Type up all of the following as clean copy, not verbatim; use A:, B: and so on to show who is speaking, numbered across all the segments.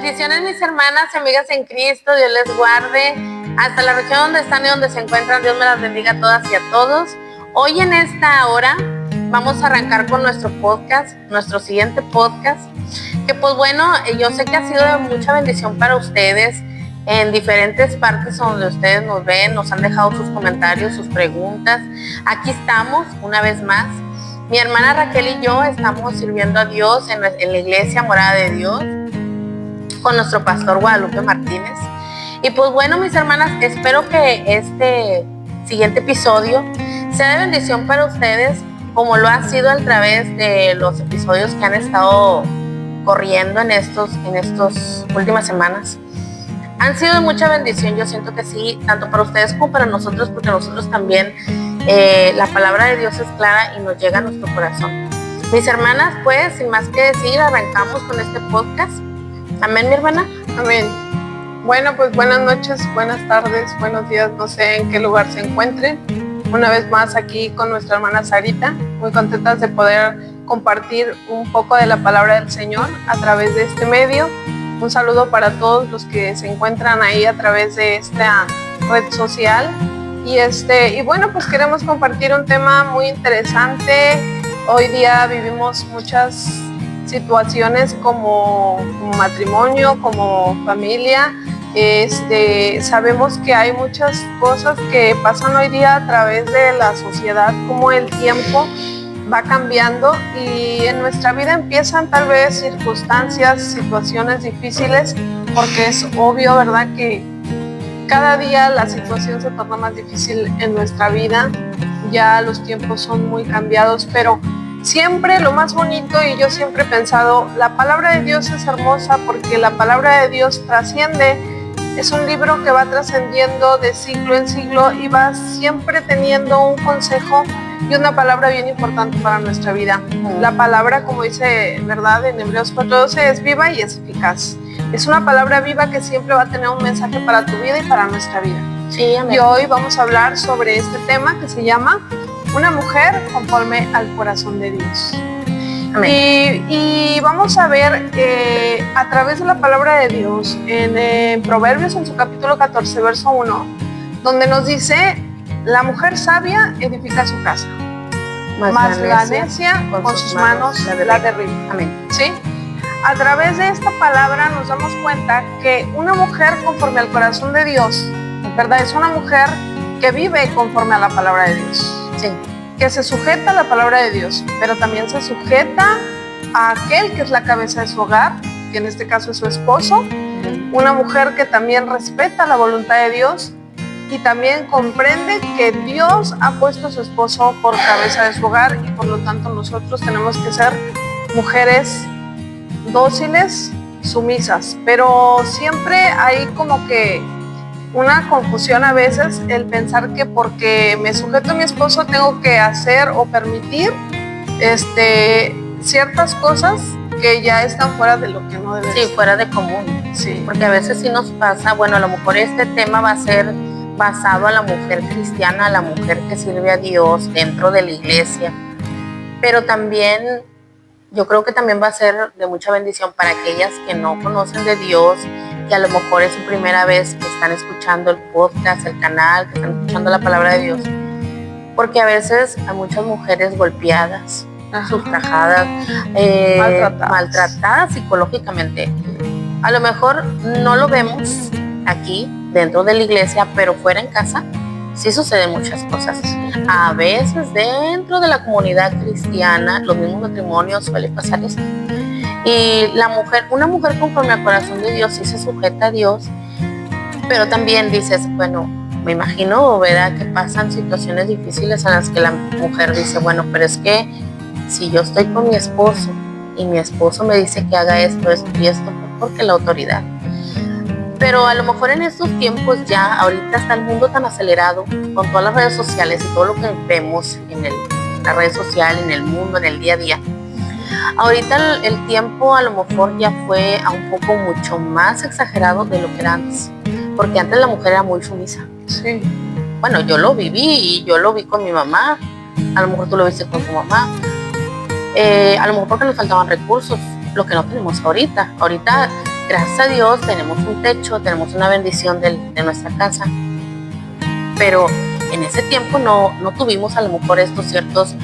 A: Bendiciones, mis hermanas y amigas en Cristo. Dios les guarde hasta la región donde están y donde se encuentran. Dios me las bendiga a todas y a todos. Hoy en esta hora vamos a arrancar con nuestro podcast, nuestro siguiente podcast, que pues bueno, yo sé que ha sido de mucha bendición para ustedes en diferentes partes donde ustedes nos ven, nos han dejado sus comentarios, sus preguntas. Aquí estamos una vez más. Mi hermana Raquel y yo estamos sirviendo a Dios en la iglesia Morada de Dios con nuestro pastor Guadalupe Martínez. Y pues bueno, mis hermanas, espero que este siguiente episodio sea de bendición para ustedes, como lo ha sido a través de los episodios que han estado corriendo en estos últimas semanas. Han sido de mucha bendición, yo siento que sí, tanto para ustedes como para nosotros, porque nosotros también la palabra de Dios es clara y nos llega a nuestro corazón. Mis hermanas, pues, sin más que decir, arrancamos con este podcast. Amén, mi hermana.
B: Amén. Bueno, pues buenas noches, buenas tardes, buenos días, no sé en qué lugar se encuentren. Una vez más aquí con nuestra hermana Sarita, muy contentas de poder compartir un poco de la palabra del Señor a través de este medio. Un saludo para todos los que se encuentran ahí a través de esta red social. Y bueno, pues queremos compartir un tema muy interesante. Hoy día vivimos muchas situaciones como matrimonio, como familia. Sabemos que hay muchas cosas que pasan hoy día a través de la sociedad, como el tiempo va cambiando y en nuestra vida empiezan tal vez circunstancias, situaciones difíciles, porque es obvio, ¿verdad?, que cada día la situación se torna más difícil en nuestra vida. Ya los tiempos son muy cambiados, pero siempre lo más bonito, y yo siempre he pensado, la palabra de Dios es hermosa porque la palabra de Dios trasciende. Es un libro que va trascendiendo de siglo en siglo y va siempre teniendo un consejo y una palabra bien importante para nuestra vida. La palabra, como dice, ¿verdad?, en Hebreos 4:12, es viva y es eficaz. Es una palabra viva que siempre va a tener un mensaje para tu vida y para nuestra vida.
A: Sí, amén.
B: Y hoy vamos a hablar sobre este tema que se llama Una mujer conforme al corazón de Dios. Amén. Y vamos a ver a través de la palabra de Dios en Proverbios, en su capítulo 14, verso 1, donde nos dice: la mujer sabia edifica su casa, mas la necia con sus manos la derriba.
A: Amén.
B: ¿Sí? A través de esta palabra nos damos cuenta que una mujer conforme al corazón de Dios, ¿verdad?, es una mujer que vive conforme a la palabra de Dios.
A: Sí.
B: Que se sujeta a la palabra de Dios, pero también se sujeta a aquel que es la cabeza de su hogar, que en este caso es su esposo. Una mujer que también respeta la voluntad de Dios y también comprende que Dios ha puesto a su esposo por cabeza de su hogar, y por lo tanto nosotros tenemos que ser mujeres dóciles, sumisas. Pero siempre hay como que una confusión a veces, el pensar que porque me sujeto a mi esposo tengo que hacer o permitir ciertas cosas que ya están fuera de lo que no debe ser.
A: Sí, fuera de común.
B: Sí.
A: Porque a veces sí nos pasa, bueno, a lo mejor este tema va a ser basado a la mujer cristiana, a la mujer que sirve a Dios dentro de la iglesia, pero también yo creo que también va a ser de mucha bendición para aquellas que no conocen de Dios, que a lo mejor es su primera vez que están escuchando el podcast, el canal, que están escuchando la palabra de Dios, porque a veces hay muchas mujeres golpeadas, ultrajadas, maltratadas psicológicamente. A lo mejor no lo vemos aquí dentro de la iglesia, pero fuera en casa sí suceden muchas cosas. A veces dentro de la comunidad cristiana, los mismos matrimonios suele pasar esto. Y una mujer conforme al corazón de Dios sí se sujeta a Dios, pero también dices, bueno, me imagino, ¿verdad?, que pasan situaciones difíciles en las que la mujer dice, bueno, pero es que si yo estoy con mi esposo y mi esposo me dice que haga esto, esto y esto, porque la autoridad. Pero a lo mejor en estos tiempos ya, ahorita está el mundo tan acelerado con todas las redes sociales y todo lo que vemos en la red social, en el mundo, en el día a día. Ahorita el tiempo a lo mejor ya fue a un poco mucho más exagerado de lo que era antes, porque antes la mujer era muy sumisa.
B: Sí.
A: Bueno, yo lo viví y yo lo vi con mi mamá, a lo mejor tú lo viste con tu mamá, a lo mejor porque nos faltaban recursos, lo que no tenemos ahorita. Ahorita gracias a Dios tenemos un techo, tenemos una bendición de nuestra casa, pero en ese tiempo no tuvimos a lo mejor estos ciertos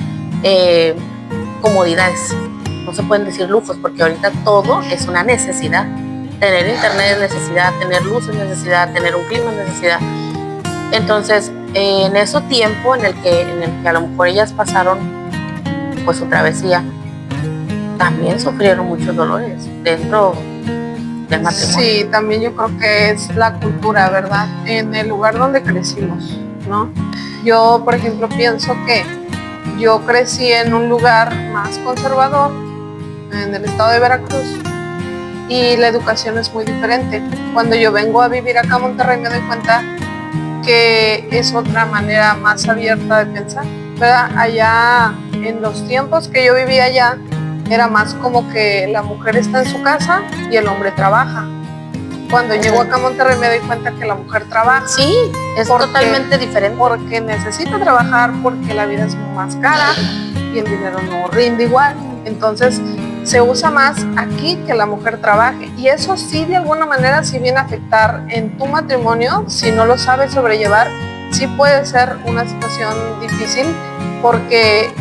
A: comodidades, no se pueden decir lujos, porque ahorita todo es una necesidad. Tener internet es necesidad, tener luz es necesidad, tener un clima es necesidad. Entonces, en ese tiempo en el que a lo mejor ellas pasaron pues su travesía, también sufrieron muchos dolores dentro del matrimonio.
B: Sí, también yo creo que es la cultura, ¿verdad? En el lugar donde crecimos, ¿no? Yo, por ejemplo, pienso que yo crecí en un lugar más conservador, en el estado de Veracruz, y la educación es muy diferente. Cuando yo vengo a vivir acá a Monterrey me doy cuenta que es otra manera más abierta de pensar, ¿verdad? Allá, en los tiempos que yo vivía allá, era más como que la mujer está en su casa y el hombre trabaja. Cuando llego acá a Monterrey me doy cuenta que la mujer trabaja.
A: Sí, es totalmente diferente.
B: Porque necesita trabajar, porque la vida es más cara y el dinero no rinde igual. Entonces se usa más aquí que la mujer trabaje. Y eso sí, de alguna manera, sí viene a afectar en tu matrimonio. Si no lo sabes sobrellevar, sí puede ser una situación difícil porque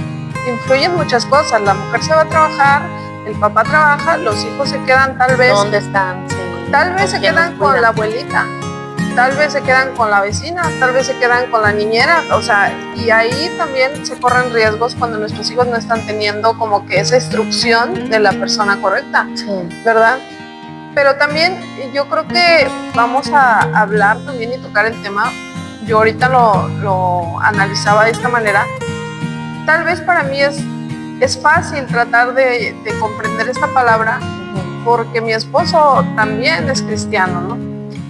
B: influyen muchas cosas. La mujer se va a trabajar, el papá trabaja, los hijos se quedan tal vez...
A: ¿Dónde están? Sí.
B: Tal vez se quedan con la abuelita, tal vez se quedan con la vecina, tal vez se quedan con la niñera, o sea, y ahí también se corren riesgos cuando nuestros hijos no están teniendo como que esa instrucción de la persona correcta,
A: Sí.
B: ¿verdad? Pero también yo creo que vamos a hablar también y tocar el tema, yo ahorita lo analizaba de esta manera, tal vez para mí es fácil tratar de comprender esta palabra, porque mi esposo también es cristiano, ¿no?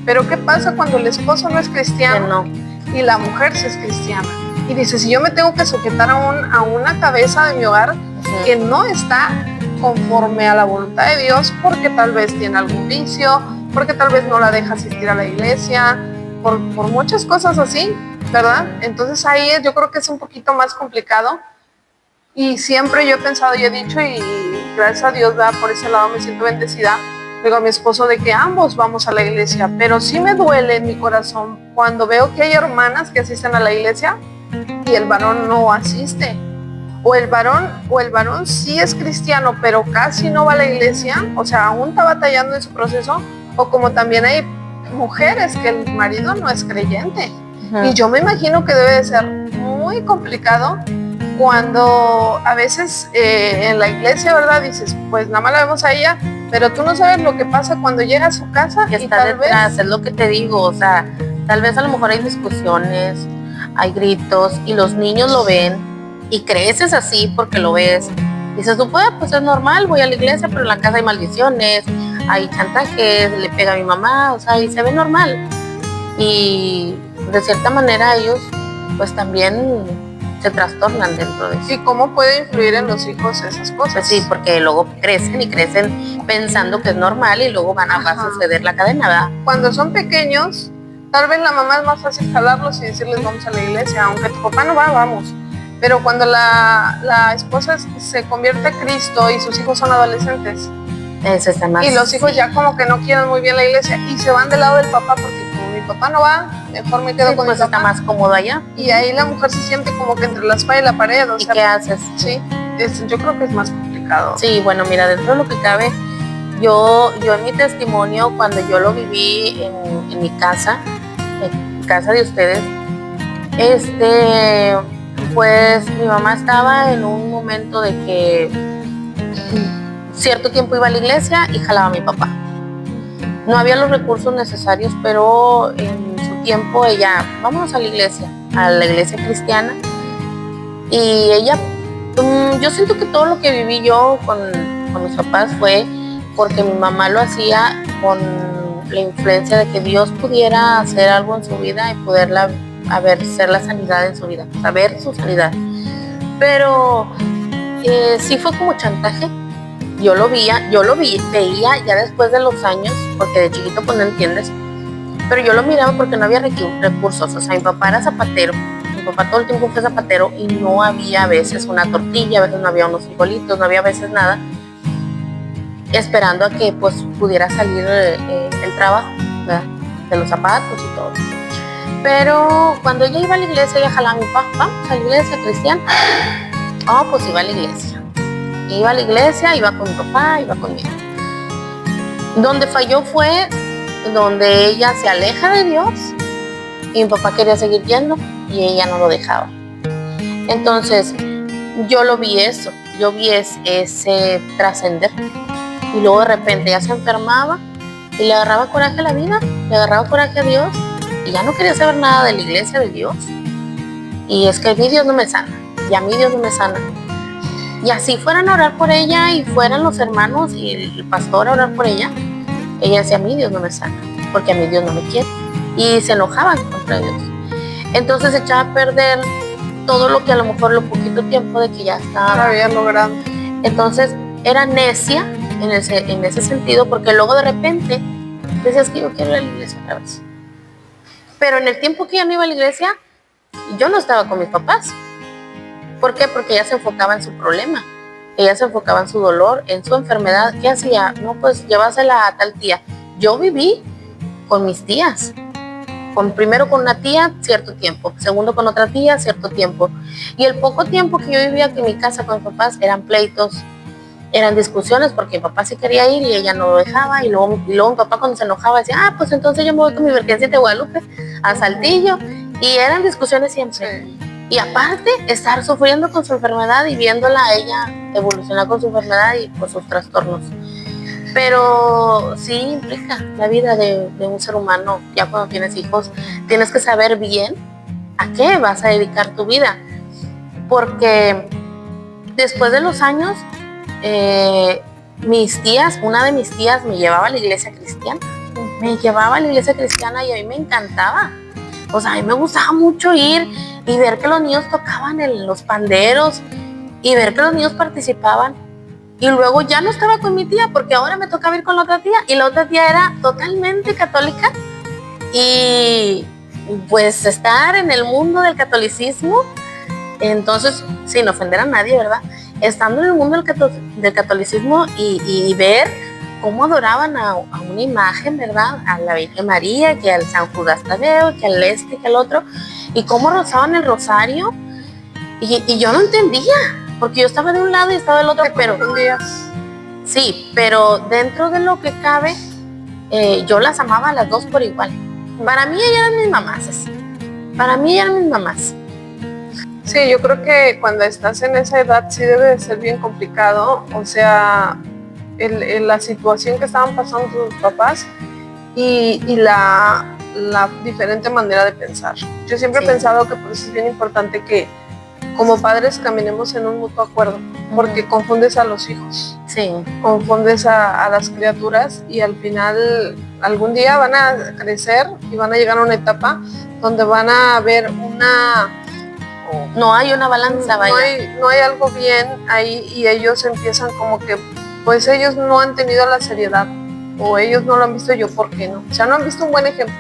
B: Pero ¿qué pasa cuando el esposo no es cristiano y la mujer sí es cristiana? Y dice, si yo me tengo que sujetar a una cabeza de mi hogar que no está conforme a la voluntad de Dios, porque tal vez tiene algún vicio, porque tal vez no la deja asistir a la iglesia, por muchas cosas así, ¿verdad? Entonces ahí yo creo que es un poquito más complicado. Y siempre yo he pensado y he dicho, y gracias a Dios, ¿verdad? Por ese lado me siento bendecida, digo a mi esposo de que ambos vamos a la iglesia, pero sí me duele en mi corazón cuando veo que hay hermanas que asisten a la iglesia y el varón no asiste, o el varón sí es cristiano, pero casi no va a la iglesia, o sea, aún está batallando en su proceso, o como también hay mujeres que el marido no es creyente. Y yo me imagino que debe de ser muy complicado cuando a veces en la iglesia, ¿verdad? Dices, pues nada más la vemos a ella, pero tú no sabes lo que pasa cuando llega a su casa
A: y está detrás, es lo que te digo, o sea, tal vez a lo mejor hay discusiones, hay gritos y los niños lo ven y creces así porque lo ves. Dices tú, pues es normal, voy a la iglesia, pero en la casa hay maldiciones, hay chantajes, le pega a mi mamá, o sea, y se ve normal. Y de cierta manera ellos pues también se trastornan dentro de eso.
B: ¿Y cómo puede influir en los hijos esas cosas?
A: Pues sí, porque luego crecen pensando que es normal y luego va a suceder la cadena, ¿verdad?
B: Cuando son pequeños, tal vez la mamá es más fácil jalarlos y decirles vamos a la iglesia, aunque tu papá no va, vamos. Pero cuando la esposa se convierte a Cristo y sus hijos son adolescentes,
A: eso está más,
B: y los hijos ya como que no quieren muy bien la iglesia y se van del lado del papá porque como mi papá no va, mejor me quedo con
A: pues
B: mi papá.
A: Está más cómodo allá.
B: Y ahí la mujer se siente como que entre la espalda y la pared.
A: ¿Y qué haces?
B: Sí, yo creo que es más complicado.
A: Sí, bueno, mira, dentro de lo que cabe, yo en mi testimonio, cuando yo lo viví en mi casa, en casa de ustedes, pues mi mamá estaba en un momento de que cierto tiempo iba a la iglesia y jalaba a mi papá. No había los recursos necesarios, pero en su tiempo ella, vámonos a la iglesia cristiana, y ella, yo siento que todo lo que viví yo con mis papás fue porque mi mamá lo hacía con la influencia de que Dios pudiera hacer algo en su vida y poderla ser la sanidad en su vida, saber su sanidad. Pero sí fue como chantaje. Yo lo veía ya después de los años, porque de chiquito pues no entiendes, pero yo lo miraba porque no había recursos. O sea, mi papá era zapatero, mi papá todo el tiempo fue zapatero y no había a veces una tortilla, a veces no había unos frijolitos, no había a veces nada. esperando a que pues pudiera salir el trabajo, ¿verdad? De los zapatos y todo. Pero cuando ella iba a la iglesia, ella jalaba a mi papá, vamos a la iglesia cristiana. Oh, pues iba a la iglesia. Iba a la iglesia, iba con mi papá, iba conmigo. Donde falló fue donde ella se aleja de Dios y mi papá quería seguir yendo y ella no lo dejaba. Entonces, yo lo vi eso, yo vi ese trascender. Y luego de repente ella se enfermaba y le agarraba coraje a la vida, le agarraba coraje a Dios y ya no quería saber nada de la iglesia de Dios. Y es que a mí Dios no me sana, y a mí Dios no me sana. Y así fueran a orar por ella y fueran los hermanos y el pastor a orar por ella, ella decía, a mí Dios no me sana, porque a mí Dios no me quiere. Y se enojaban contra Dios. Entonces echaba a perder todo lo que a lo mejor lo poquito tiempo de que ya estaba.
B: Había logrado.
A: Entonces era necia en ese sentido, porque luego de repente decías que yo quiero ir a la iglesia otra vez. Pero en el tiempo que ella no iba a la iglesia, yo no estaba con mis papás. ¿Por qué? Porque ella se enfocaba en su problema, ella se enfocaba en su dolor, en su enfermedad. ¿Qué hacía? No, pues llévasela a tal tía. Yo viví con mis tías, primero con una tía cierto tiempo, segundo con otra tía cierto tiempo. Y el poco tiempo que yo vivía aquí en mi casa con mis papás eran pleitos, eran discusiones, porque mi papá sí quería ir y ella no lo dejaba. Y luego mi papá cuando se enojaba decía, pues entonces yo me voy con mi Virgencita de Guadalupe a Saltillo. Y eran discusiones siempre. Sí. Y aparte, estar sufriendo con su enfermedad y viéndola a ella evolucionar con su enfermedad y con sus trastornos. Pero sí implica la vida de un ser humano. Ya cuando tienes hijos, tienes que saber bien a qué vas a dedicar tu vida. Porque después de los años, una de mis tías me llevaba a la iglesia cristiana. Me llevaba a la iglesia cristiana y a mí me encantaba. O sea, a mí me gustaba mucho ir y ver que los niños tocaban los panderos y ver que los niños participaban. Y luego ya no estaba con mi tía porque ahora me tocaba ir con la otra tía y la otra tía era totalmente católica. Y pues estar en el mundo del catolicismo, entonces, sin ofender a nadie, ¿verdad? Estando en el mundo del catolicismo y ver cómo adoraban a una imagen, ¿verdad? A la Virgen María, que al San Judas Tadeo, que al que al otro, y cómo rezaban el rosario, y yo no entendía, porque yo estaba de un lado y estaba del otro, pero sí, pero dentro de lo que cabe, yo las amaba a las dos por igual. Para mí ellas eran mis mamás, para mí ellas eran mis mamás.
B: Sí, yo creo que cuando estás en esa edad sí debe de ser bien complicado, o sea, la situación que estaban pasando sus papás y la diferente manera de pensar. Yo siempre he pensado que por eso es bien importante que como padres caminemos en un mutuo acuerdo, porque confundes a los hijos, confundes a las criaturas y al final algún día van a crecer y van a llegar a una etapa donde van a ver
A: no hay una balanza,
B: no hay algo bien ahí y ellos empiezan como que pues ellos no han tenido la seriedad o ellos no lo han visto, yo por qué no, o sea, no han visto un buen ejemplo,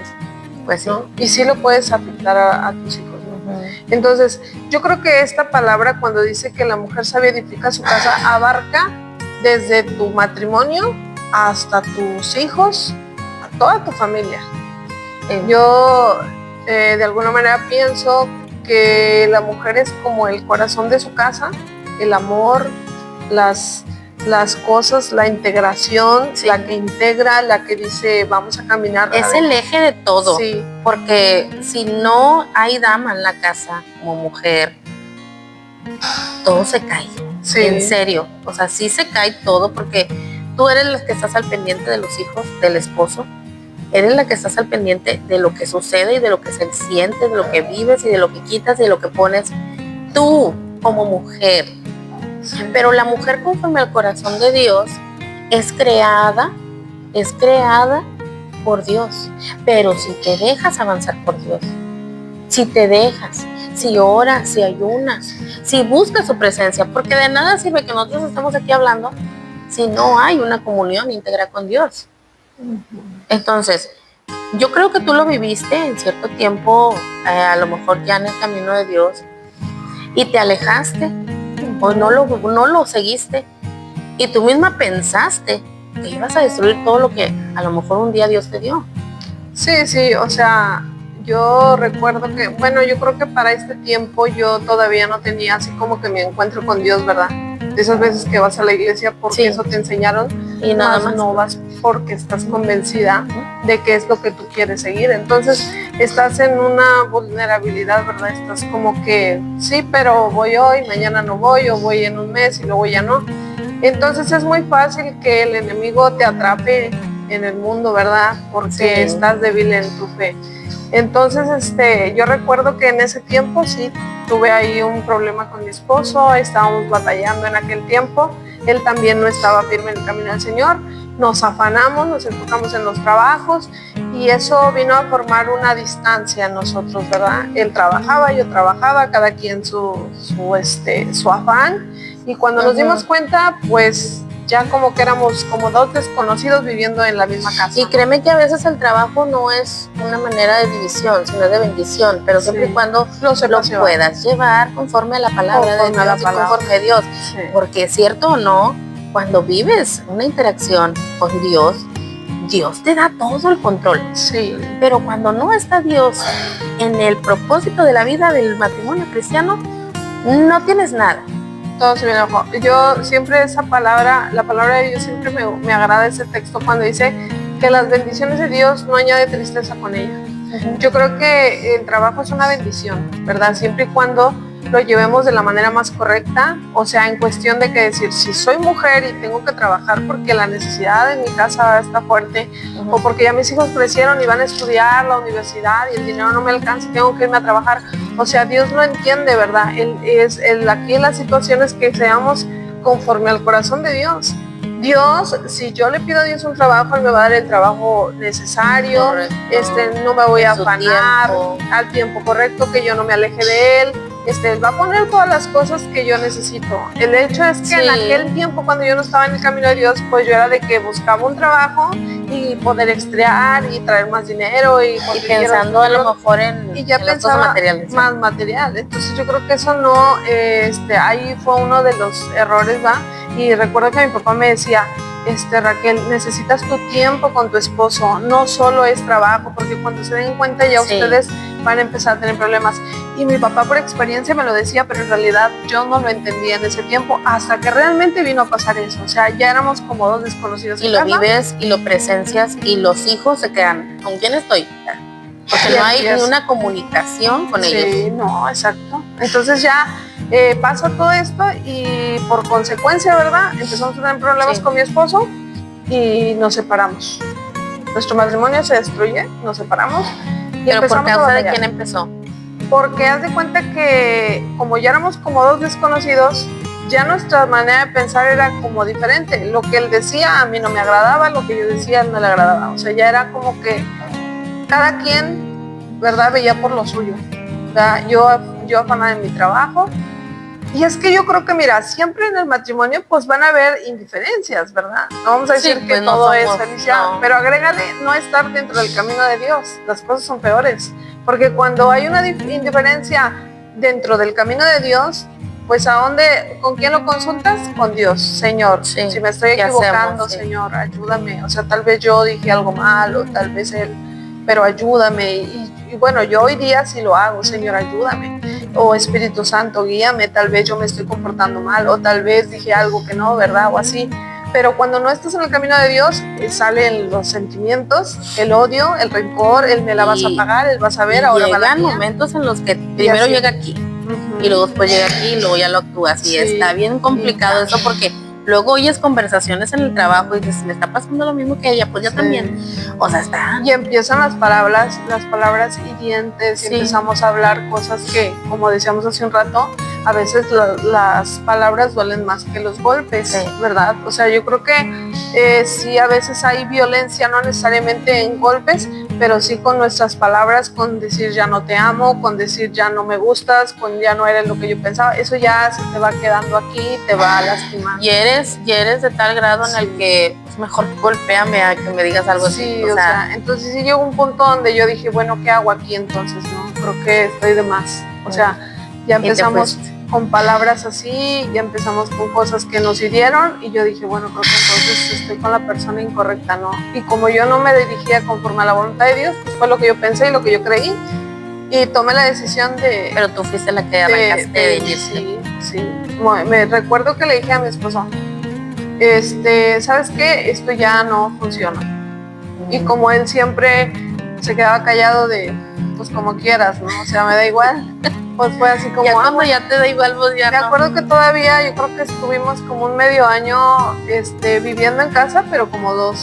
A: pues sí,
B: ¿no? Y sí lo puedes afectar a tus hijos, ¿no? Entonces yo creo que esta palabra cuando dice que la mujer sabia edifica su casa abarca desde tu matrimonio hasta tus hijos, a toda tu familia. Yo de alguna manera pienso que la mujer es como el corazón de su casa, el amor, las cosas, la integración, la que integra, la que dice vamos a caminar.
A: Es el eje de todo,
B: sí.
A: Porque si no hay dama en la casa como mujer, todo se cae, en serio, o sea, sí se cae todo porque tú eres la que estás al pendiente de los hijos, del esposo, eres la que estás al pendiente de lo que sucede y de lo que se siente, de lo que vives y de lo que quitas y de lo que pones tú como mujer. Pero la mujer conforme al corazón de Dios es creada por Dios. Pero si te dejas avanzar por Dios, si te dejas, si oras, si ayunas, si buscas su presencia, porque de nada sirve que nosotros estemos aquí hablando si no hay una comunión íntegra con Dios. Entonces, yo creo que tú lo viviste en cierto tiempo, a lo mejor ya en el camino de Dios, y te alejaste, o no lo seguiste, y tú misma pensaste porque ibas a destruir todo lo que a lo mejor un día Dios te dio.
B: Sí, o sea, yo recuerdo que, bueno, yo creo que para este tiempo yo todavía no tenía así como que mi encuentro con Dios, ¿verdad? De esas veces que vas a la iglesia porque eso te enseñaron,
A: y nada más
B: no vas porque estás convencida de que es lo que tú quieres seguir. Entonces estás en una vulnerabilidad, ¿verdad? Estás como que, sí, pero voy hoy, mañana no voy, o voy en un mes y luego ya no. Entonces es muy fácil que el enemigo te atrape en el mundo, ¿verdad? Porque estás débil en tu fe. Entonces, yo recuerdo que en ese tiempo sí tuve ahí un problema con mi esposo, estábamos batallando en aquel tiempo, él también no estaba firme en el camino del Señor, nos afanamos, nos enfocamos en los trabajos y eso vino a formar una distancia en nosotros, ¿verdad? Él trabajaba, yo trabajaba, cada quien su afán, y cuando nos dimos cuenta, pues ya como que éramos como dos desconocidos viviendo en la misma casa.
A: Y créeme que a veces el trabajo no es una manera de división, sino de bendición, pero siempre y cuando lo puedas llevar conforme a la palabra de Dios y conforme a Dios. Sí. Porque cierto o no, cuando vives una interacción con Dios, Dios te da todo el control.
B: Sí.
A: Pero cuando no está Dios en el propósito de la vida del matrimonio cristiano, no tienes nada.
B: Todo se viene abajo. Yo siempre esa palabra, la palabra de Dios, siempre me agrada ese texto cuando dice que las bendiciones de Dios no añade tristeza con ella. Yo creo que el trabajo es una bendición, ¿verdad? Siempre y cuando lo llevemos de la manera más correcta, o sea, en cuestión de que decir, si soy mujer y tengo que trabajar porque la necesidad en mi casa está fuerte, o porque ya mis hijos crecieron y van a estudiar la universidad y el dinero no me alcanza y tengo que irme a trabajar, o sea, Dios lo entiende, ¿verdad? Aquí en las situaciones que seamos conforme al corazón de Dios. Dios, si yo le pido a Dios un trabajo, Él me va a dar el trabajo necesario, no me voy a afanar, al tiempo correcto, que yo no me aleje de Él. Él va a poner todas las cosas que yo necesito. El hecho es que en aquel tiempo, cuando yo no estaba en el camino de Dios, pues yo era de que buscaba un trabajo y poder extraer y traer más dinero y
A: pensando a lo mejor en
B: las cosas materiales. Más material. Entonces yo creo que eso no, ahí fue uno de los errores, ¿va? Y recuerdo que mi papá me decía, Raquel, necesitas tu tiempo con tu esposo, no solo es trabajo, porque cuando se den cuenta ya ustedes van a empezar a tener problemas. Y mi papá por experiencia me lo decía, pero en realidad yo no lo entendía en ese tiempo, hasta que realmente vino a pasar eso. O sea, ya éramos como dos desconocidos.
A: Y lo vives y lo presencias y los hijos se quedan, ¿con quién estoy? Porque no hay ni una comunicación con ellos.
B: Sí, no, exacto. Entonces ya pasa todo esto y por consecuencia, ¿verdad? Empezamos a tener problemas con mi esposo y nos separamos. Nuestro matrimonio se destruye, nos separamos.
A: ¿Pero por causa de quién empezó?
B: Porque haz de cuenta que como ya éramos como dos desconocidos, ya nuestra manera de pensar era como diferente. Lo que él decía a mí no me agradaba, lo que yo decía a él no le agradaba. O sea, ya era como que cada quien, ¿verdad?, veía por lo suyo. ¿Verdad? Yo afanada en mi trabajo. Y es que yo creo que, mira, siempre en el matrimonio pues van a haber indiferencias, ¿verdad? No vamos a decir que todo es felicidad, pero agrégale no estar dentro del camino de Dios. Las cosas son peores. Porque cuando hay una indiferencia dentro del camino de Dios, pues ¿con quién lo consultas? Con Dios. Señor, si me estoy equivocando, Señor, ayúdame. O sea, tal vez yo dije algo mal o tal vez él, pero ayúdame. Y bueno, yo hoy día sí lo hago, Señor, ayúdame. O Espíritu Santo, guíame, tal vez yo me estoy comportando mal o tal vez dije algo que no, ¿verdad? O así. Pero cuando no estás en el camino de Dios, salen los sentimientos, el odio, el rencor, el me la vas a pagar, el vas a ver, ahora
A: llegan momentos en los que primero llega aquí y luego después llega aquí y luego ya lo actúas y está bien complicado eso porque luego oyes conversaciones en el trabajo y dices, me está pasando lo mismo que a ella, pues yo también. O sea, está.
B: Y empiezan las palabras hirientes, y empezamos a hablar cosas que, como decíamos hace un rato, a veces las palabras duelen más que los golpes, ¿verdad? O sea, yo creo que sí, a veces hay violencia, no necesariamente en golpes, pero sí con nuestras palabras, con decir ya no te amo, con decir ya no me gustas, con ya no eres lo que yo pensaba, eso ya se te va quedando aquí, te va a lastimar.
A: Y eres de tal grado en el que pues mejor golpéame a que me digas algo así.
B: O sea, entonces sí llegó un punto donde yo dije, bueno, ¿qué hago aquí entonces? No, creo que estoy de más. O sea, ya empezamos con palabras así y empezamos con cosas que nos hirieron y yo dije, bueno, creo que entonces estoy con la persona incorrecta, ¿no? Y como yo no me dirigía conforme a la voluntad de Dios, pues fue lo que yo pensé y lo que yo creí y tomé la decisión de...
A: Pero tú fuiste la que arrancaste de irte.
B: Sí. Me recuerdo que le dije a mi esposo, ¿sabes qué? Esto ya no funciona. Y como él siempre se quedaba callado de, pues como quieras, ¿no? O sea, me da igual. Pues fue así como...
A: Ya cuando ya te da igual, vos ya
B: me acuerdo que todavía, yo creo que estuvimos como un medio año viviendo en casa, pero como dos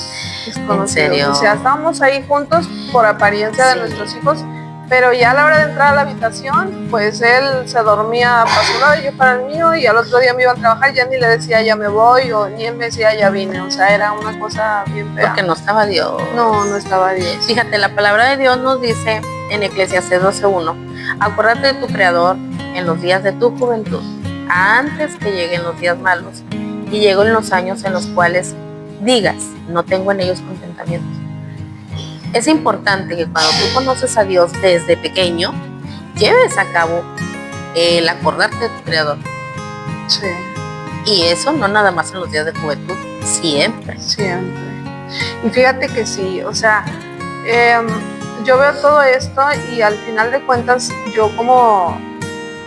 B: desconocidos.
A: ¿En serio?
B: O sea, estábamos ahí juntos por apariencia de nuestros hijos, pero ya a la hora de entrar a la habitación, pues él se dormía para su lado y yo para el mío, y al otro día me iba a trabajar, ya ni le decía ya me voy, o ni él me decía ya vine, o sea, era una cosa bien fea.
A: Porque no estaba Dios.
B: No estaba Dios.
A: Fíjate, la palabra de Dios nos dice en Eclesiastés 12:1, acuérdate de tu Creador en los días de tu juventud, antes que lleguen los días malos y lleguen los años en los cuales digas, no tengo en ellos contentamiento. Es importante que cuando tú conoces a Dios desde pequeño, lleves a cabo el acordarte de tu Creador.
B: Sí.
A: Y eso no nada más en los días de juventud, siempre.
B: Siempre. Y fíjate que sí, o sea, yo veo todo esto y al final de cuentas, yo como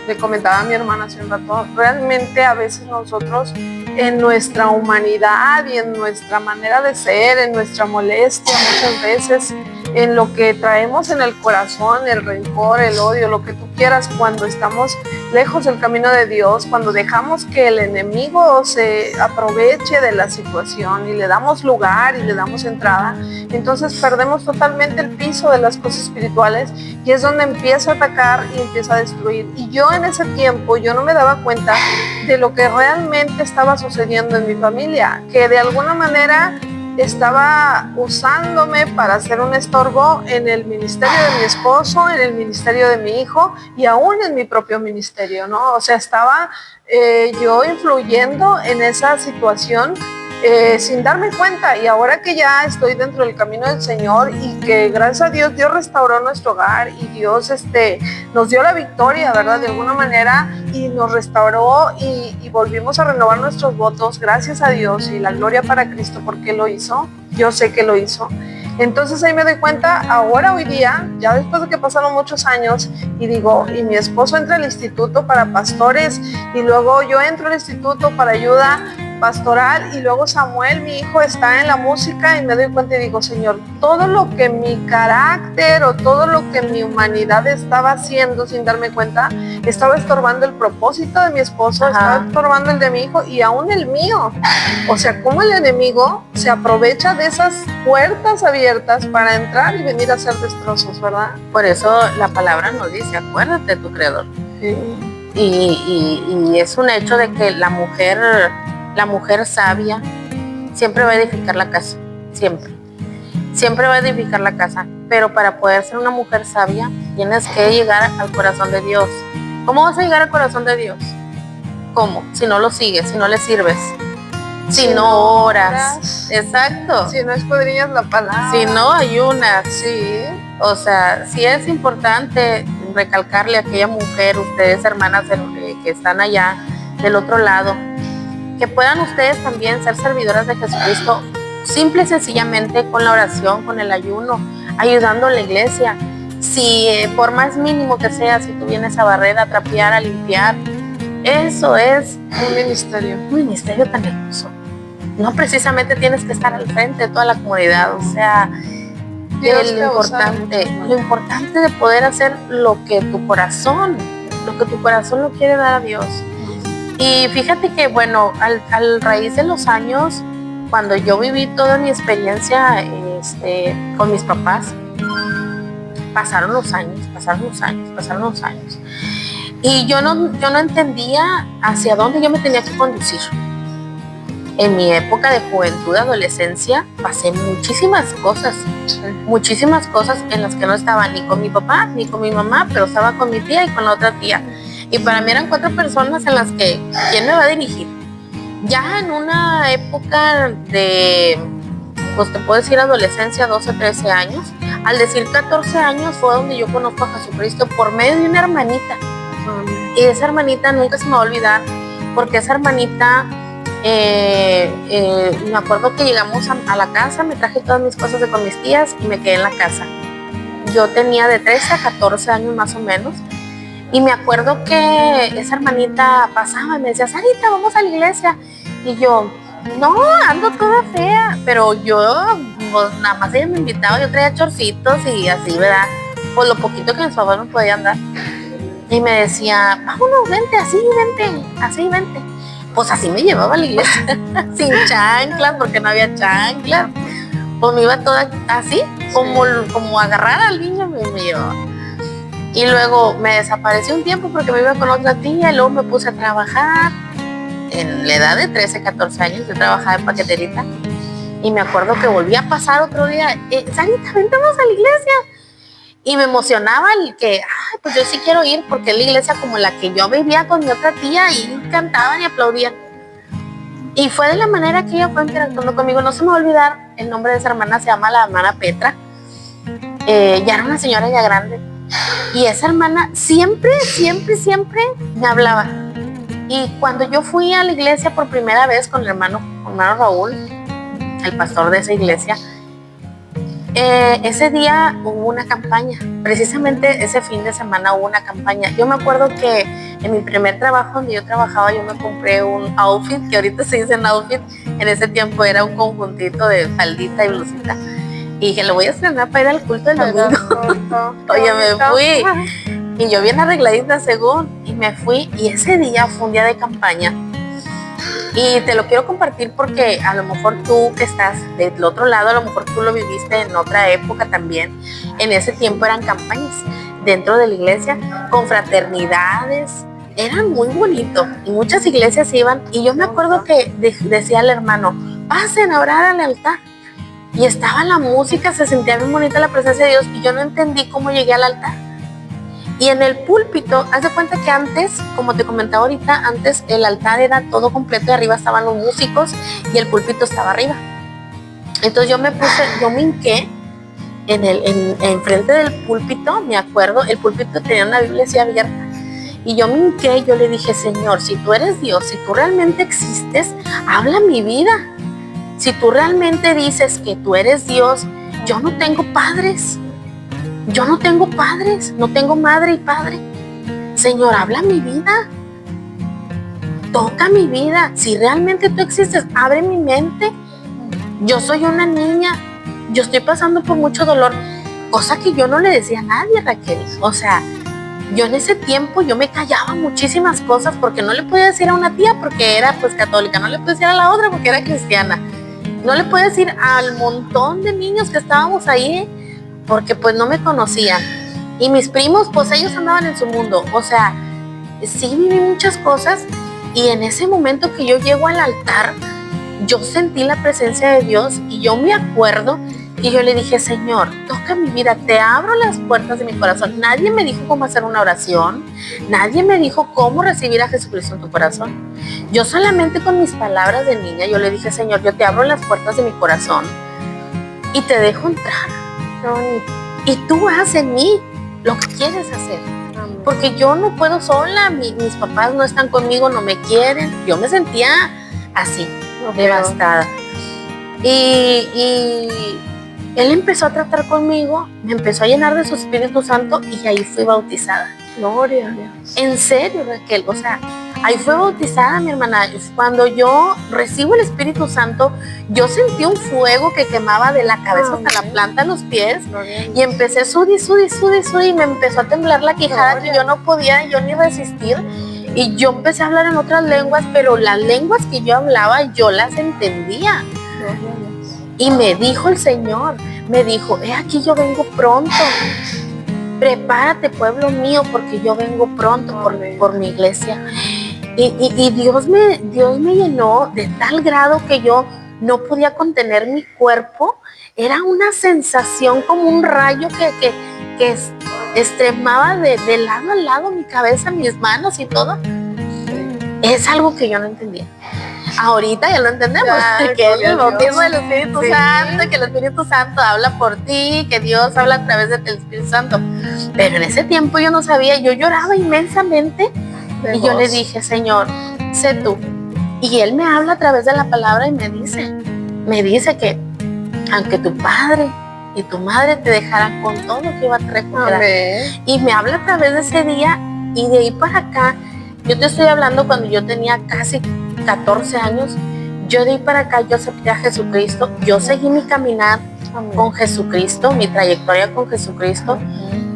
B: le comentaba a mi hermana hace un rato, realmente a veces nosotros en nuestra humanidad y en nuestra manera de ser, en nuestra molestia muchas veces, en lo que traemos en el corazón, el rencor, el odio, lo que tú quieras, cuando estamos lejos del camino de Dios, cuando dejamos que el enemigo se aproveche de la situación y le damos lugar y le damos entrada, entonces perdemos totalmente el piso de las cosas espirituales y es donde empieza a atacar y empieza a destruir. Y yo en ese tiempo, yo no me daba cuenta de lo que realmente estaba sucediendo en mi familia, que de alguna manera estaba usándome para hacer un estorbo en el ministerio de mi esposo, en el ministerio de mi hijo y aún en mi propio ministerio, ¿no? O sea, estaba yo influyendo en esa situación sin darme cuenta, y ahora que ya estoy dentro del camino del Señor y que gracias a Dios restauró nuestro hogar y Dios nos dio la victoria, ¿verdad? De alguna manera, y nos restauró y volvimos a renovar nuestros votos, gracias a Dios, y la gloria para Cristo porque lo hizo, yo sé que lo hizo. Entonces ahí me doy cuenta, ahora hoy día, ya después de que pasaron muchos años, y digo, y mi esposo entra al instituto para pastores, y luego yo entro al instituto para ayuda pastoral, y luego Samuel, mi hijo, está en la música, y me doy cuenta y digo, Señor, todo lo que mi carácter o todo lo que mi humanidad estaba haciendo sin darme cuenta, estaba estorbando el propósito de mi esposo, estaba estorbando el de mi hijo y aún el mío. O sea, cómo el enemigo se aprovecha de esas puertas abiertas para entrar y venir a hacer destrozos, ¿verdad?
A: Por eso la palabra nos dice, acuérdate de tu Creador.
B: Sí.
A: Y es un hecho de que la mujer sabia siempre va a edificar la casa, siempre va a edificar la casa, pero para poder ser una mujer sabia tienes que llegar al corazón de Dios. ¿Cómo vas a llegar al corazón de Dios? ¿Cómo? Si no lo sigues, si no le sirves, si no oras, exacto,
B: si no escudriñas la palabra,
A: si no ayunas,
B: sí.
A: O sea, sí es importante recalcarle a aquella mujer, ustedes hermanas que están allá del otro lado, que puedan ustedes también ser servidoras de Jesucristo, simple y sencillamente con la oración, con el ayuno, ayudando a la iglesia. Si por más mínimo que sea, si tú vienes a barrer, a trapear, a limpiar, eso es
B: un
A: ministerio tan hermoso. No precisamente tienes que estar al frente de toda la comunidad, o sea, lo importante de poder hacer lo que tu corazón lo quiere dar a Dios. Y fíjate que, bueno, al raíz de los años, cuando yo viví toda mi experiencia con mis papás, pasaron los años. Y yo no entendía hacia dónde yo me tenía que conducir. En mi época de juventud, adolescencia, pasé muchísimas cosas en las que no estaba ni con mi papá, ni con mi mamá, pero estaba con mi tía y con la otra tía. Y para mí eran 4 personas en las que, ¿quién me va a dirigir? Ya en una época de, pues te puedo decir adolescencia, 12, 13 años, al decir 14 años fue donde yo conozco a Jesucristo por medio de una hermanita. Y esa hermanita nunca se me va a olvidar, porque esa hermanita, me acuerdo que llegamos a la casa, me traje todas mis cosas de con mis tías y me quedé en la casa. Yo tenía de 13 a 14 años más o menos. Y me acuerdo que esa hermanita pasaba y me decía, Sarita, vamos a la iglesia. Y yo, no, ando toda fea. Pero yo, pues nada más ella me invitaba, yo traía chorcitos y así, ¿verdad? Pues lo poquito que mis papás me podían dar. Y me decía, vámonos, vente, así, vente. Pues así me llevaba a la iglesia, sin chanclas, porque no había chanclas. Pues me iba toda así, como agarrar al niño me llevaba. Y luego me desaparecí un tiempo porque me iba con otra tía y luego me puse a trabajar. En la edad de 13, 14 años yo trabajaba en paqueterita y me acuerdo que volví a pasar otro día, Sarita, vente, vamos a la iglesia. Y me emocionaba el que, pues yo sí quiero ir porque es la iglesia como la que yo vivía con mi otra tía y cantaban y aplaudían. Y fue de la manera que ella fue interactuando conmigo. No se me va a olvidar, el nombre de esa hermana se llama la hermana Petra. Ya era una señora ya grande. Y esa hermana siempre me hablaba. Y cuando yo fui a la iglesia por primera vez con el hermano Raúl, el pastor de esa iglesia, ese día hubo una campaña. Precisamente ese fin de semana hubo una campaña. Yo me acuerdo que en mi primer trabajo donde yo trabajaba, yo me compré un outfit, que ahorita se dice outfit, en ese tiempo era un conjuntito de faldita y blusita. Y dije, lo voy a estrenar para ir al culto del domingo. Oye, me fui. Y yo bien arregladita según. Y me fui. Y ese día fue un día de campaña. Y te lo quiero compartir porque a lo mejor tú que estás del otro lado, a lo mejor tú lo viviste en otra época también. En ese tiempo eran campañas dentro de la iglesia, con fraternidades. Eran muy bonitos. Y muchas iglesias iban. Y yo me acuerdo que decía el hermano, pasen a orar al altar. Y estaba la música, se sentía bien bonita la presencia de Dios y yo no entendí cómo llegué al altar. Y en el púlpito, haz de cuenta que antes, como te comentaba ahorita, antes el altar era todo completo y arriba estaban los músicos y el púlpito estaba arriba. Entonces yo me hinqué en frente del púlpito, me acuerdo, el púlpito tenía una Biblia así abierta. Y yo me hinqué y yo le dije, Señor, si tú eres Dios, si tú realmente existes, habla mi vida. Si tú realmente dices que tú eres Dios, yo no tengo padres, no tengo madre y padre. Señor, habla mi vida, toca mi vida. Si realmente tú existes, abre mi mente. Yo soy una niña, yo estoy pasando por mucho dolor, cosa que yo no le decía a nadie, Raquel. O sea, yo en ese tiempo yo me callaba muchísimas cosas porque no le podía decir a una tía porque era pues católica, no le podía decir a la otra porque era cristiana. No le puedo decir al montón de niños que estábamos ahí porque pues no me conocían. Y mis primos, pues ellos andaban en su mundo. O sea, sí viví muchas cosas y en ese momento que yo llego al altar, yo sentí la presencia de Dios y yo me acuerdo y yo le dije, Señor, toca mi vida, te abro las puertas de mi corazón. Nadie me dijo cómo hacer una oración, nadie me dijo cómo recibir a Jesucristo en tu corazón. Yo solamente con mis palabras de niña, yo le dije, Señor, yo te abro las puertas de mi corazón y te dejo entrar. Y tú haz en mí lo que quieres hacer. Porque yo no puedo sola, mis papás no están conmigo, no me quieren. Yo me sentía así, devastada. Y él empezó a tratar conmigo, me empezó a llenar de su Espíritu Santo y ahí fui bautizada.
B: Gloria a Dios.
A: En serio, Raquel, o sea, ahí fue bautizada mi hermana. Cuando yo recibo el Espíritu Santo, yo sentí un fuego que quemaba de la cabeza hasta la planta de los pies y empecé sudi y me empezó a temblar la quijada que yo no podía yo ni resistir y yo empecé a hablar en otras lenguas, pero las lenguas que yo hablaba yo las entendía. Y me dijo el Señor, me dijo, aquí yo vengo pronto. Prepárate, pueblo mío, porque yo vengo pronto por mi iglesia. Y Dios me llenó de tal grado que yo no podía contener mi cuerpo. Era una sensación como un rayo que extremaba de lado a lado mi cabeza, mis manos y todo. Es algo que yo no entendía. Ahorita ya lo entendemos,
B: Ya,
A: que es el
B: gloria a
A: bautismo
B: Dios.
A: del Espíritu
B: Sí.
A: Santo, que el Espíritu Santo habla por ti, que Dios habla a través del Espíritu Santo. Pero en ese tiempo yo no sabía, yo lloraba inmensamente y yo le dije, Señor, sé tú. Y Él me habla a través de la palabra y me dice que aunque tu padre y tu madre te dejaran, con todo que iba a recuperar.
B: Amén.
A: Y me habla a través de ese día, y de ahí para acá, yo te estoy hablando cuando yo tenía casi 14 años, yo de ahí para acá yo acepté a Jesucristo, yo seguí mi caminar
B: Amén.
A: con Jesucristo, mi trayectoria con Jesucristo,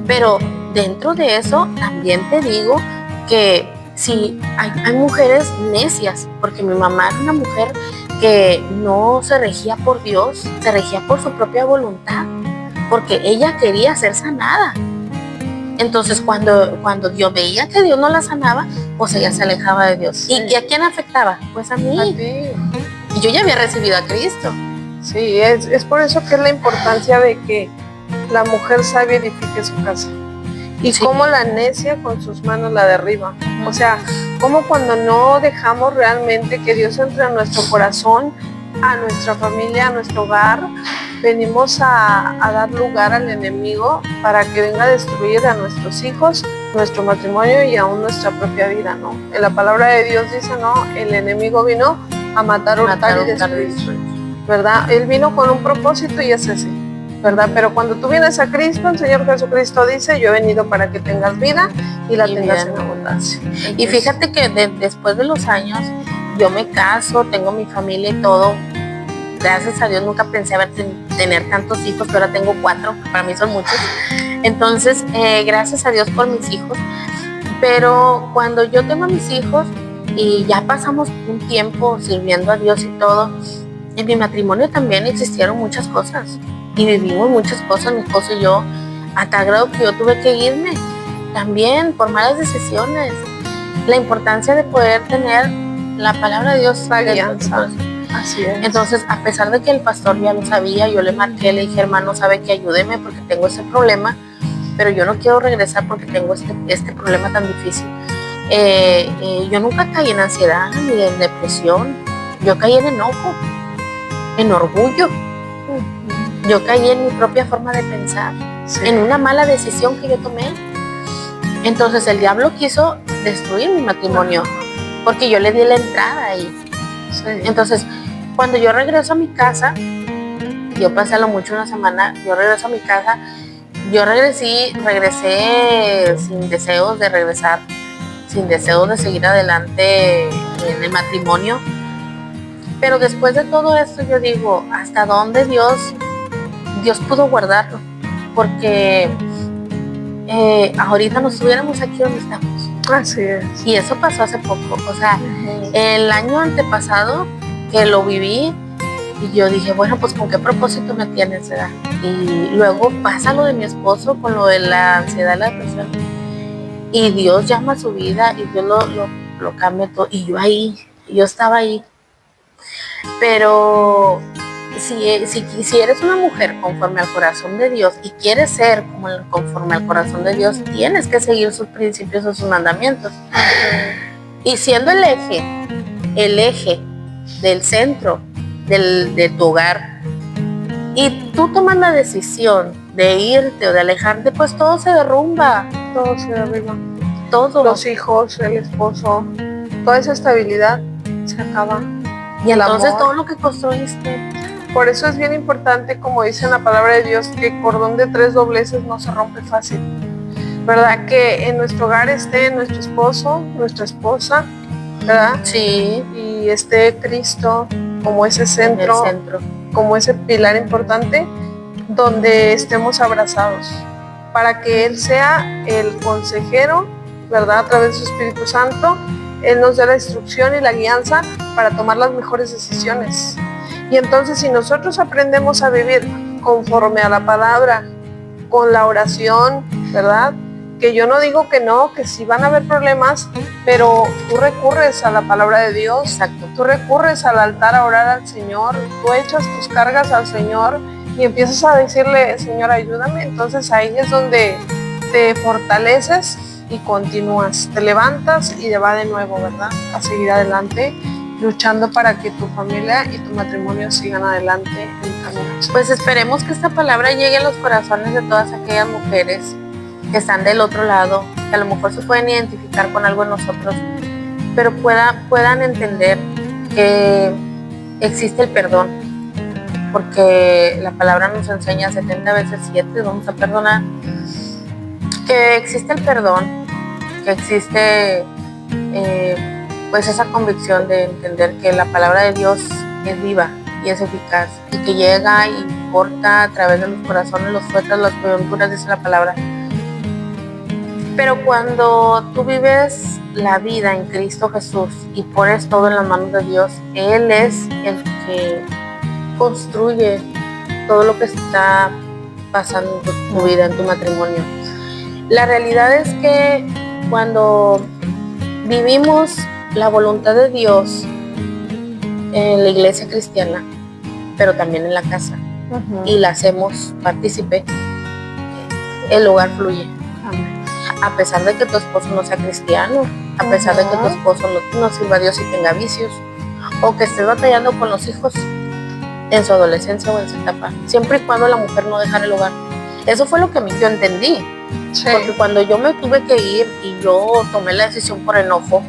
A: pero dentro de eso también te digo que sí, hay mujeres necias, porque mi mamá era una mujer que no se regía por Dios, se regía por su propia voluntad, porque ella quería ser sanada. Entonces cuando Dios veía que Dios no la sanaba, pues ella se alejaba de Dios.
B: Sí.
A: ¿Y a quién afectaba? Pues a mí.
B: A ti.
A: Y yo ya había recibido a Cristo.
B: Sí, es por eso que es la importancia de que la mujer sabia edifique su casa. Y
A: Sí.
B: cómo la necia con sus manos la derriba. O sea, como cuando no dejamos realmente que Dios entre a nuestro corazón, a nuestra familia, a nuestro hogar, venimos a dar lugar al enemigo para que venga a destruir a nuestros hijos, nuestro matrimonio y aún nuestra propia vida, ¿no? En la palabra de Dios dice, ¿no? El enemigo vino a matar, hurtar y destruir, ¿verdad? Él vino con un propósito y es ese, ¿verdad? Pero cuando tú vienes a Cristo, el Señor Jesucristo dice, yo he venido para que tengas vida y la tengas en abundancia. Entonces,
A: y fíjate que después de los años, yo me caso, tengo mi familia y todo. Gracias a Dios nunca pensé tener tantos hijos, pero ahora tengo 4, para mí son muchos. Entonces, gracias a Dios por mis hijos. Pero cuando yo tengo a mis hijos y ya pasamos un tiempo sirviendo a Dios y todo, en mi matrimonio también existieron muchas cosas. Y vivimos muchas cosas, mi esposo y yo, a tal grado que yo tuve que irme también por malas decisiones. La importancia de poder tener la palabra de Dios,
B: la alianza. Así es.
A: Entonces, a pesar de que el pastor ya lo sabía, yo le marqué, le dije, hermano, sabe que ayúdeme porque tengo ese problema, pero yo no quiero regresar porque tengo este problema tan difícil. Yo nunca caí en ansiedad ni en depresión, yo caí en enojo, en orgullo, yo caí en mi propia forma de pensar, sí, en una mala decisión que yo tomé. Entonces el diablo quiso destruir mi matrimonio porque yo le di la entrada ahí. Sí. Entonces, cuando yo regreso a mi casa, yo pasé a lo mucho una semana, yo regreso a mi casa, yo regresé sin deseos de regresar, sin deseos de seguir adelante en el matrimonio. Pero después de todo esto yo digo, ¿hasta dónde Dios pudo guardarlo? Porque ahorita no estuviéramos aquí donde estamos.
B: Así es.
A: Y eso pasó hace poco, o sea, el año antepasado que lo viví, y yo dije, bueno, pues ¿con qué propósito me tienes, verdad? Y luego pasa lo de mi esposo con lo de la ansiedad, la depresión, y Dios llama a su vida y Dios lo cambia todo, y yo estaba ahí. Pero si eres una mujer conforme al corazón de Dios y quieres ser conforme al corazón de Dios, tienes que seguir sus principios o sus mandamientos. Y siendo el eje del centro de tu hogar, y tú tomas la decisión de irte o de alejarte, pues todo se derrumba.
B: Todo se derriba.
A: Todo.
B: Los hijos, el esposo, toda esa estabilidad se acaba.
A: Y entonces todo lo que construiste.
B: Por eso es bien importante, como dice en la palabra de Dios, que el cordón de 3 dobleces no se rompe fácil, ¿verdad? Que en nuestro hogar esté nuestro esposo, nuestra esposa, ¿verdad?
A: Sí.
B: Y esté Cristo como ese centro, como ese pilar importante, donde estemos abrazados, para que Él sea el consejero, ¿verdad? A través de su Espíritu Santo, Él nos dé la instrucción y la guianza para tomar las mejores decisiones. Y entonces, si nosotros aprendemos a vivir conforme a la palabra, con la oración, ¿verdad? Que yo no digo que no, que sí van a haber problemas, pero tú recurres a la palabra de Dios.
A: Exacto.
B: Tú recurres al altar a orar al Señor, tú echas tus cargas al Señor y empiezas a decirle, Señor, ayúdame. Entonces ahí es donde te fortaleces y continúas, te levantas y te va de nuevo, ¿verdad? A seguir adelante. luchando para que tu familia y tu matrimonio sigan adelante en el camino.
A: Pues esperemos que esta palabra llegue a los corazones de todas aquellas mujeres que están del otro lado, que a lo mejor se pueden identificar con algo en nosotros, pero puedan entender que existe el perdón, porque la palabra nos enseña 70 veces 7, vamos a perdonar, que existe el perdón, que existe pues esa convicción de entender que la palabra de Dios es viva y es eficaz y que llega y corta a través de los corazones, los fuertes, las coyunturas, dice la palabra. Pero cuando tú vives la vida en Cristo Jesús y pones todo en las manos de Dios, Él es el que construye todo lo que está pasando en tu vida, en tu matrimonio. La realidad es que cuando vivimos la voluntad de Dios en la iglesia cristiana, pero también en la casa, y la hacemos partícipe, el hogar fluye.
B: Amén.
A: A pesar de que tu esposo no sea cristiano, a pesar de que tu esposo no sirva a Dios y tenga vicios, o que estés batallando con los hijos en su adolescencia o en su etapa, siempre y cuando la mujer no dejara el hogar. Eso fue lo que yo entendí. Sí. Porque cuando yo me tuve que ir y yo tomé la decisión por enojo,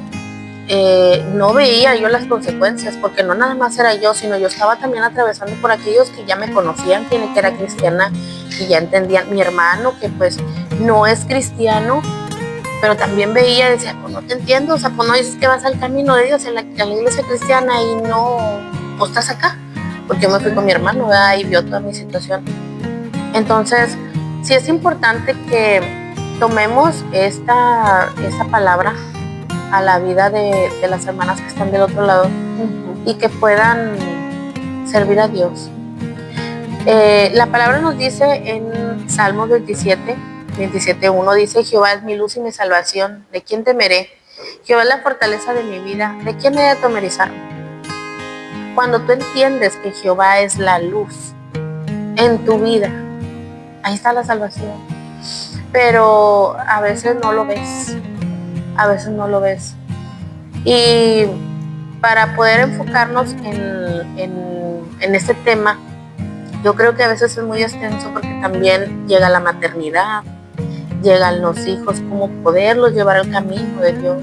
A: no veía yo las consecuencias, porque no nada más era yo, sino yo estaba también atravesando por aquellos que ya me conocían, que era cristiana, y ya entendían, mi hermano que pues no es cristiano, pero también veía y decía, pues no te entiendo, o sea, pues no dices que vas al camino de Dios en la iglesia cristiana y no, pues estás acá, porque yo me fui con mi hermano, ¿verdad? Y vio toda mi situación. Entonces, sí es importante que tomemos esta palabra a la vida de las hermanas que están del otro lado, y que puedan servir a Dios. La palabra nos dice en Salmos 27:1, dice: Jehová es mi luz y mi salvación, ¿de quién temeré? Jehová es la fortaleza de mi vida, ¿de quién he de atemorizar? Cuando tú entiendes que Jehová es la luz en tu vida, ahí está la salvación. Pero a veces no lo ves. A veces no lo ves. Y para poder enfocarnos en este tema, yo creo que a veces es muy extenso, porque también llega la maternidad, llegan los hijos, cómo poderlos llevar al camino de Dios,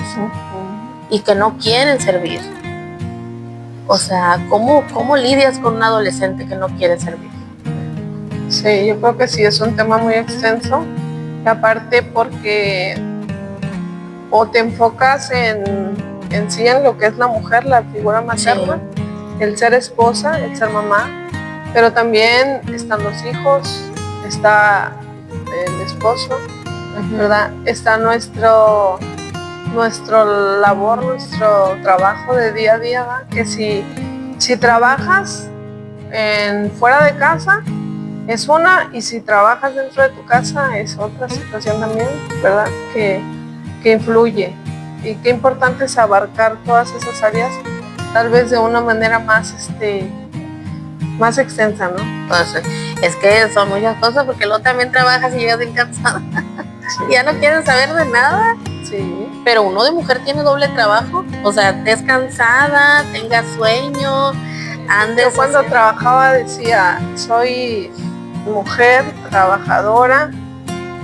A: y que no quieren servir. O sea, ¿cómo lidias con un adolescente que no quiere servir?
B: Sí, yo creo que sí, es un tema muy extenso, y aparte porque o te enfocas en sí, en lo que es la mujer, la figura materna, sí, el ser esposa, el ser mamá, pero también están los hijos, está el esposo, ¿verdad? Está nuestro labor, nuestro trabajo de día a día, ¿verdad? Que si trabajas fuera de casa es una, y si trabajas dentro de tu casa es otra situación también, ¿verdad? Que influye, y qué importante es abarcar todas esas áreas, tal vez de una manera más extensa, ¿no?
A: Pues, es que son muchas cosas, porque luego también trabajas y llegas bien cansada. Sí. Ya no quieres saber de nada.
B: Sí.
A: Pero uno de mujer tiene doble trabajo, o sea, estés cansada, tengas sueño, andes.
B: Yo cuando trabajaba decía, soy mujer, trabajadora,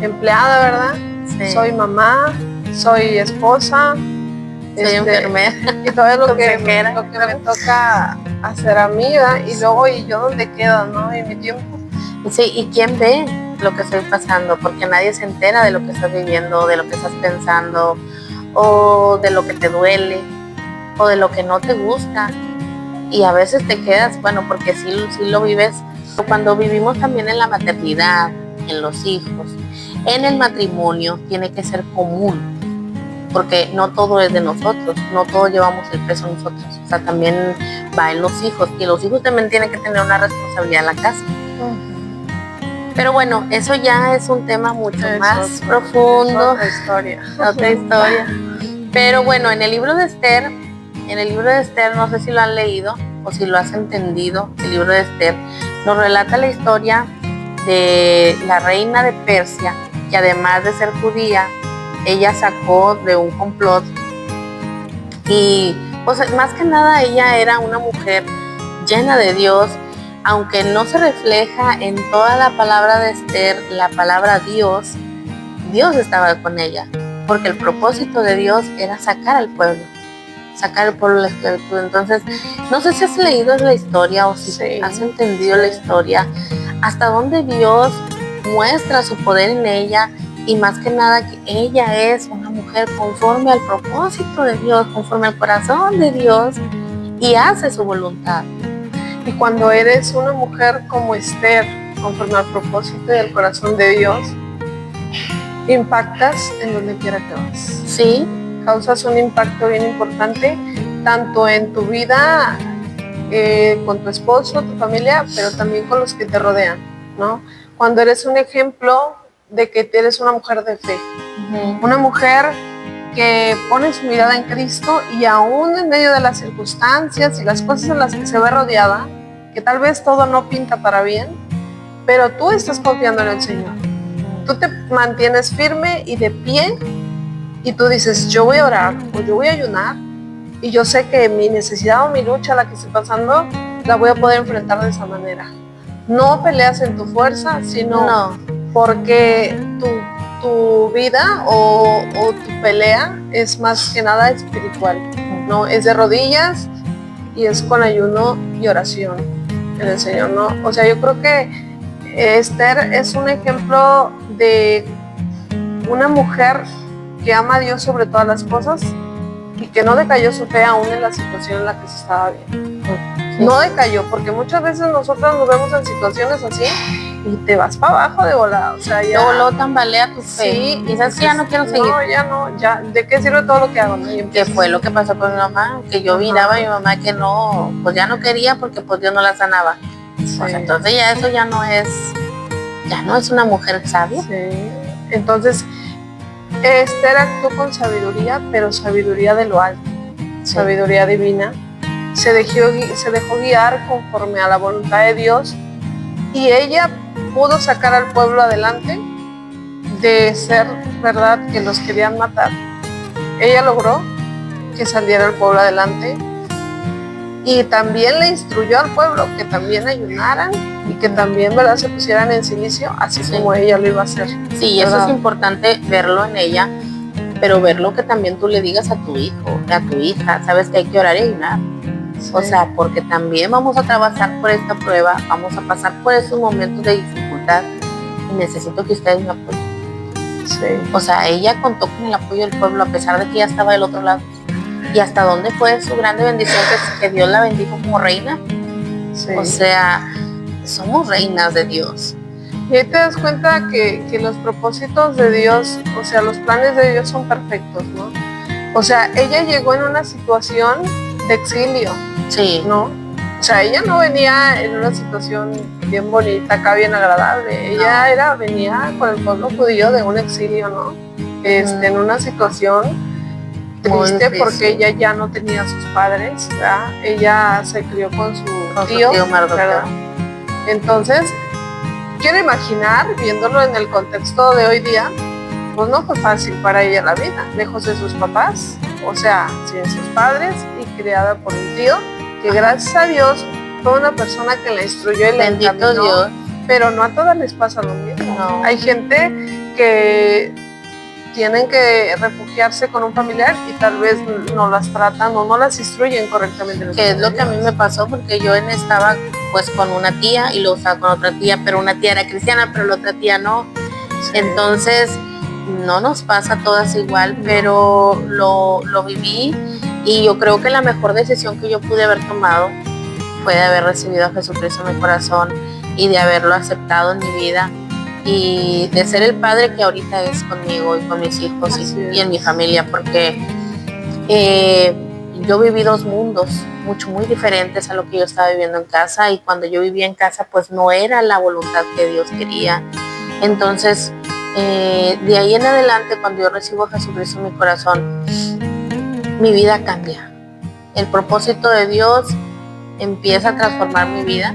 B: empleada, ¿verdad? Sí. Soy mamá, soy esposa,
A: soy enfermera,
B: y todo lo que me toca hacer a mí, ¿verdad? Y luego, ¿y yo dónde quedo, no? Y mi tiempo.
A: Sí, ¿y quién ve lo que estoy pasando? Porque nadie se entera de lo que estás viviendo, de lo que estás pensando, o de lo que te duele, o de lo que no te gusta. Y a veces te quedas, bueno, porque sí lo vives. Cuando vivimos también en la maternidad, en los hijos, en el matrimonio, tiene que ser común, porque no todo es de nosotros, no todos llevamos el peso nosotros, o sea, también va en los hijos, y los hijos también tienen que tener una responsabilidad en la casa. Pero bueno, eso ya es un tema mucho más profundo,
B: otra historia.
A: Pero bueno, en el libro de Esther, no sé si lo han leído o si lo has entendido, el libro de Esther nos relata la historia de la reina de Persia, que además de ser judía, ella sacó de un complot y O sea, más que nada ella era una mujer llena de Dios, aunque no se refleja en toda la palabra de Esther, la palabra Dios estaba con ella, porque el propósito de Dios era sacar al pueblo de la esclavitud. Entonces, no sé si has leído la historia o si has entendido la historia, hasta dónde Dios muestra su poder en ella, y más que nada que ella es una mujer conforme al propósito de Dios, conforme al corazón de Dios, y hace su voluntad.
B: Y cuando eres una mujer como Esther, conforme al propósito y al corazón de Dios, impactas en donde quiera que vas.
A: Sí.
B: Causas un impacto bien importante, tanto en tu vida, con tu esposo, tu familia, pero también con los que te rodean, ¿no? Cuando eres un ejemplo de que eres una mujer de fe, una mujer que pone su mirada en Cristo, y aún en medio de las circunstancias y las cosas en las que se ve rodeada, que tal vez todo no pinta para bien, pero tú estás confiando en el Señor. Tú te mantienes firme y de pie, y tú dices, yo voy a orar o yo voy a ayunar, y yo sé que mi necesidad o mi lucha, la que estoy pasando, la voy a poder enfrentar de esa manera. No peleas en tu fuerza, sino porque tu vida o tu pelea es más que nada espiritual, ¿no? Es de rodillas y es con ayuno y oración en el Señor, ¿no? O sea, yo creo que Esther es un ejemplo de una mujer que ama a Dios sobre todas las cosas y que no decayó su fe aún en la situación en la que se estaba viendo. No decayó, porque muchas veces nosotros nos vemos en situaciones así y te vas para abajo de volada, o sea, ya...
A: Luego tambalea tu fe.
B: Sí,
A: y dices, ya no quiero seguir.
B: No, ya, ¿de qué sirve todo lo que hago? ¿No?
A: Que fue lo que pasó con mi mamá, que yo miraba a mi mamá que no, pues ya no quería porque pues Dios no la sanaba. Sí. Pues entonces ya eso ya no es una mujer sabia.
B: Sí. Entonces, Esther actuó con sabiduría, pero sabiduría de lo alto, sabiduría divina. Se dejó guiar conforme a la voluntad de Dios, y ella pudo sacar al pueblo adelante de ser, verdad, que los querían matar. Ella logró que saliera el pueblo adelante, y también le instruyó al pueblo que también ayunaran y que también, verdad, se pusieran en silicio, así como ella lo iba a hacer.
A: Sí, ¿verdad? Eso es importante verlo en ella, pero verlo que también tú le digas a tu hijo, a tu hija, sabes que hay que orar y ayunar. Sí. O sea, porque también vamos a trabajar por esta prueba, vamos a pasar por esos momentos de dificultad, y necesito que ustedes me apoyen. Sí. O sea, ella contó con el apoyo del pueblo a pesar de que ella estaba del otro lado. Y hasta dónde fue su grande bendición que Dios la bendijo como reina. Sí. O sea, somos reinas de Dios.
B: Y ahí te das cuenta que los propósitos de Dios, o sea, los planes de Dios son perfectos, ¿no? O sea, ella llegó en una situación de exilio,
A: sí,
B: ¿no? O sea, ella no venía en una situación bien bonita, acá bien agradable. Ella venía con el pueblo judío de un exilio, ¿no? En una situación triste, porque ella ya no tenía sus padres, ¿verdad? Ella se crió con su tío ¿verdad? Entonces, quiero imaginar, viéndolo en el contexto de hoy día, pues no fue fácil para ella la vida, lejos de sus papás, o sea, sin sus padres, y criada por un tío que, gracias a Dios, fue una persona que la instruyó y la encaminó. Dios. Pero no a todas les pasa lo mismo. No. Hay gente que tienen que refugiarse con un familiar y tal vez no las tratan o no las instruyen correctamente.
A: Que es lo que a mí me pasó, porque yo estaba pues con una tía y luego estaba con otra tía, pero una tía era cristiana, pero la otra tía no. Sí. Entonces no nos pasa a todas igual, pero lo viví, y yo creo que la mejor decisión que yo pude haber tomado fue de haber recibido a Jesucristo en mi corazón y de haberlo aceptado en mi vida, y de ser el padre que ahorita es conmigo y con mis hijos y en mi familia, porque yo viví dos mundos muy diferentes a lo que yo estaba viviendo en casa, y cuando yo vivía en casa pues no era la voluntad que Dios quería. Entonces de ahí en adelante, cuando yo recibo a Jesucristo en mi corazón, mi vida cambia. El propósito de Dios empieza a transformar mi vida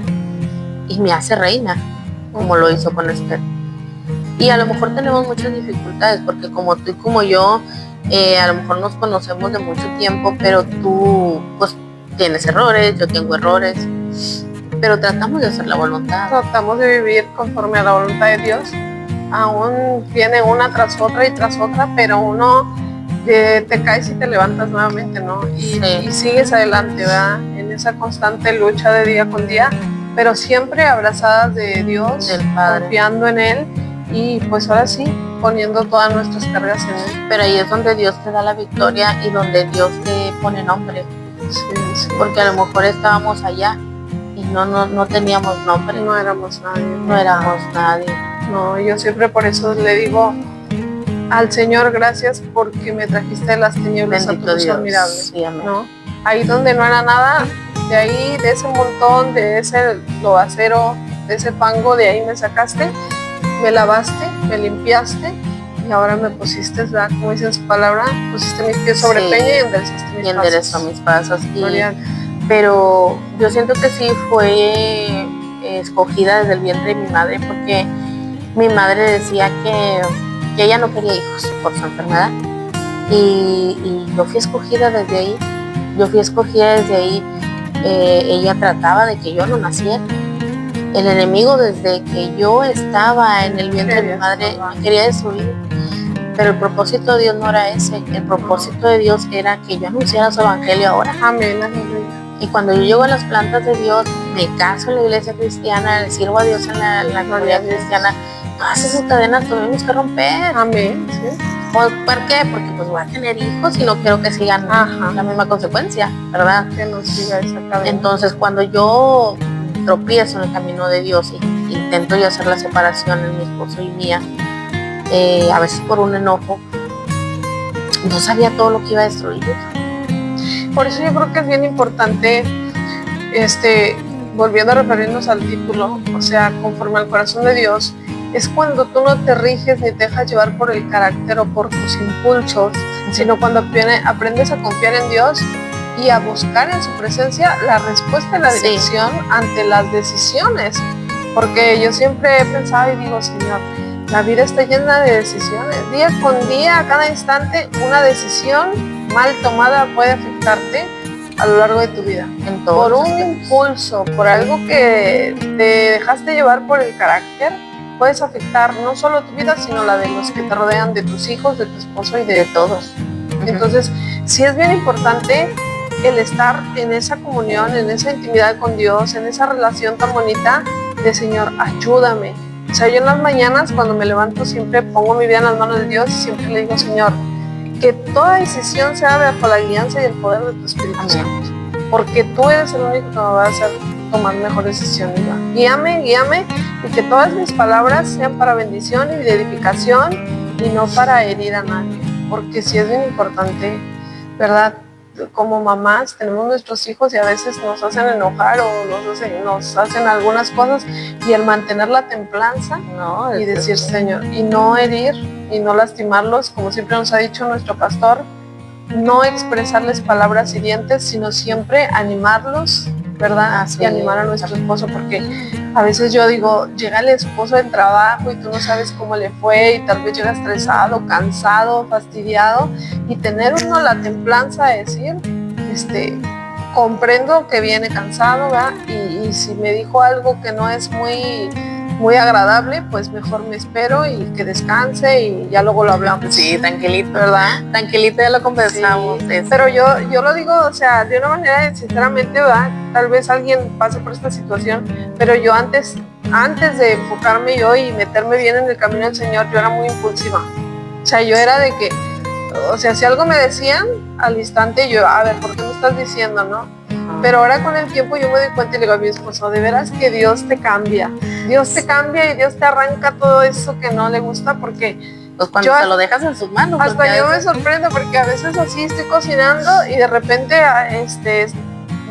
A: y me hace reina, como lo hizo con Esther. Y a lo mejor tenemos muchas dificultades, porque como tú y como yo, A lo mejor nos conocemos de mucho tiempo, pero tú pues tienes errores, yo tengo errores, pero tratamos de hacer la voluntad.
B: Tratamos de vivir conforme a la voluntad de Dios. Aún viene una tras otra, pero uno te caes y te levantas nuevamente, ¿no? Y sigues adelante, ¿verdad? En esa constante lucha de día con día, pero siempre abrazadas de Dios,
A: del Padre,
B: confiando en Él y pues ahora sí, poniendo todas nuestras cargas en Él.
A: Pero ahí es donde Dios te da la victoria y donde Dios te pone nombre.
B: Sí.
A: Porque a lo mejor estábamos allá y no teníamos nombre.
B: No éramos nadie.
A: No éramos nadie.
B: No, yo siempre por eso le digo al Señor, gracias porque me trajiste de las tinieblas
A: Bendito
B: a tu luz
A: Dios.
B: admirable.
A: Sí, amén.
B: ¿No? Ahí donde no era nada, de ahí, de ese montón, de ese lodacero, de ese fango, de ahí me sacaste, me lavaste, me limpiaste y ahora me pusiste, ¿verdad? Como dice en su palabra, pusiste mis pies sobre peña y enderezaste mis pasos.
A: Y enderezó mis pasos.
B: Gloria.
A: Pero yo siento que sí fue escogida desde el vientre de mi madre, porque mi madre decía que ella no quería hijos por su enfermedad y yo fui escogida desde ahí. Ella trataba de que yo no naciera. El enemigo, desde que yo estaba en el vientre de mi madre, me quería destruir. Pero el propósito de Dios no era ese. El propósito de Dios era que yo anunciara su evangelio ahora.
B: Amén, aleluya.
A: Y cuando yo llego a las plantas de Dios, me caso en la iglesia cristiana, le sirvo a Dios en la comunidad cristiana, todas esas cadenas tuvimos que romper.
B: Amén, sí.
A: ¿Por qué? Porque pues voy a tener hijos y no quiero que sigan la misma consecuencia, ¿verdad?
B: Que no siga esa cadena.
A: Entonces, cuando yo tropiezo en el camino de Dios y intento yo hacer la separación en mi esposo y mía, a veces por un enojo, no sabía todo lo que iba a destruir.
B: Por eso yo creo que es bien importante, volviendo a referirnos al título, o sea, conforme al corazón de Dios, es cuando tú no te riges ni te dejas llevar por el carácter o por tus impulsos, sino cuando aprendes a confiar en Dios y a buscar en su presencia la respuesta y la dirección ante las decisiones. Porque yo siempre he pensado y digo, Señor, la vida está llena de decisiones. Día con día, a cada instante, una decisión mal tomada puede afectarte a lo largo de tu vida. Por un impulso, por algo que te dejaste llevar por el carácter, puedes afectar no solo tu vida, sino la de los que te rodean, de tus hijos, de tu esposo y de todos. Entonces, sí es bien importante el estar en esa comunión, en esa intimidad con Dios, en esa relación tan bonita de Señor, ayúdame. O sea, yo en las mañanas cuando me levanto siempre pongo mi vida en las manos de Dios y siempre le digo, Señor, que toda decisión sea bajo la guianza y el poder de tu Espíritu Santo, porque tú eres el único que me va a hacer tomar mejores decisiones. Guíame y que todas mis palabras sean para bendición y de edificación y no para herir a nadie, porque sí es bien importante, ¿verdad? Como mamás tenemos nuestros hijos y a veces nos hacen enojar o nos hacen algunas cosas, y el mantener la templanza y decir, Señor, y no herir y no lastimarlos, como siempre nos ha dicho nuestro pastor, no expresarles palabras hirientes, sino siempre animarlos, ¿verdad? Y animar a nuestro esposo, porque a veces yo digo, llega el esposo del trabajo y tú no sabes cómo le fue y tal vez llega estresado, cansado, fastidiado, y tener uno la templanza de decir, comprendo que viene cansado, ¿verdad? Y si me dijo algo que no es muy agradable, pues mejor me espero y que descanse y ya luego lo hablamos.
A: Sí, tranquilito, ¿verdad? Tranquilito, ya lo conversamos.
B: Sí, pero yo lo digo, o sea, de una manera sinceramente, ¿verdad? Tal vez alguien pase por esta situación, pero yo antes de enfocarme yo y meterme bien en el camino del Señor, yo era muy impulsiva. O sea, yo era de que, o sea, si algo me decían, al instante yo, a ver, ¿por qué me estás diciendo, no? Pero ahora con el tiempo yo me doy cuenta y le digo a mi esposo, de veras que Dios te cambia y Dios te arranca todo eso que no le gusta, porque
A: pues cuando se lo dejas en sus manos.
B: Hasta yo me sorprendo porque a veces así estoy cocinando y de repente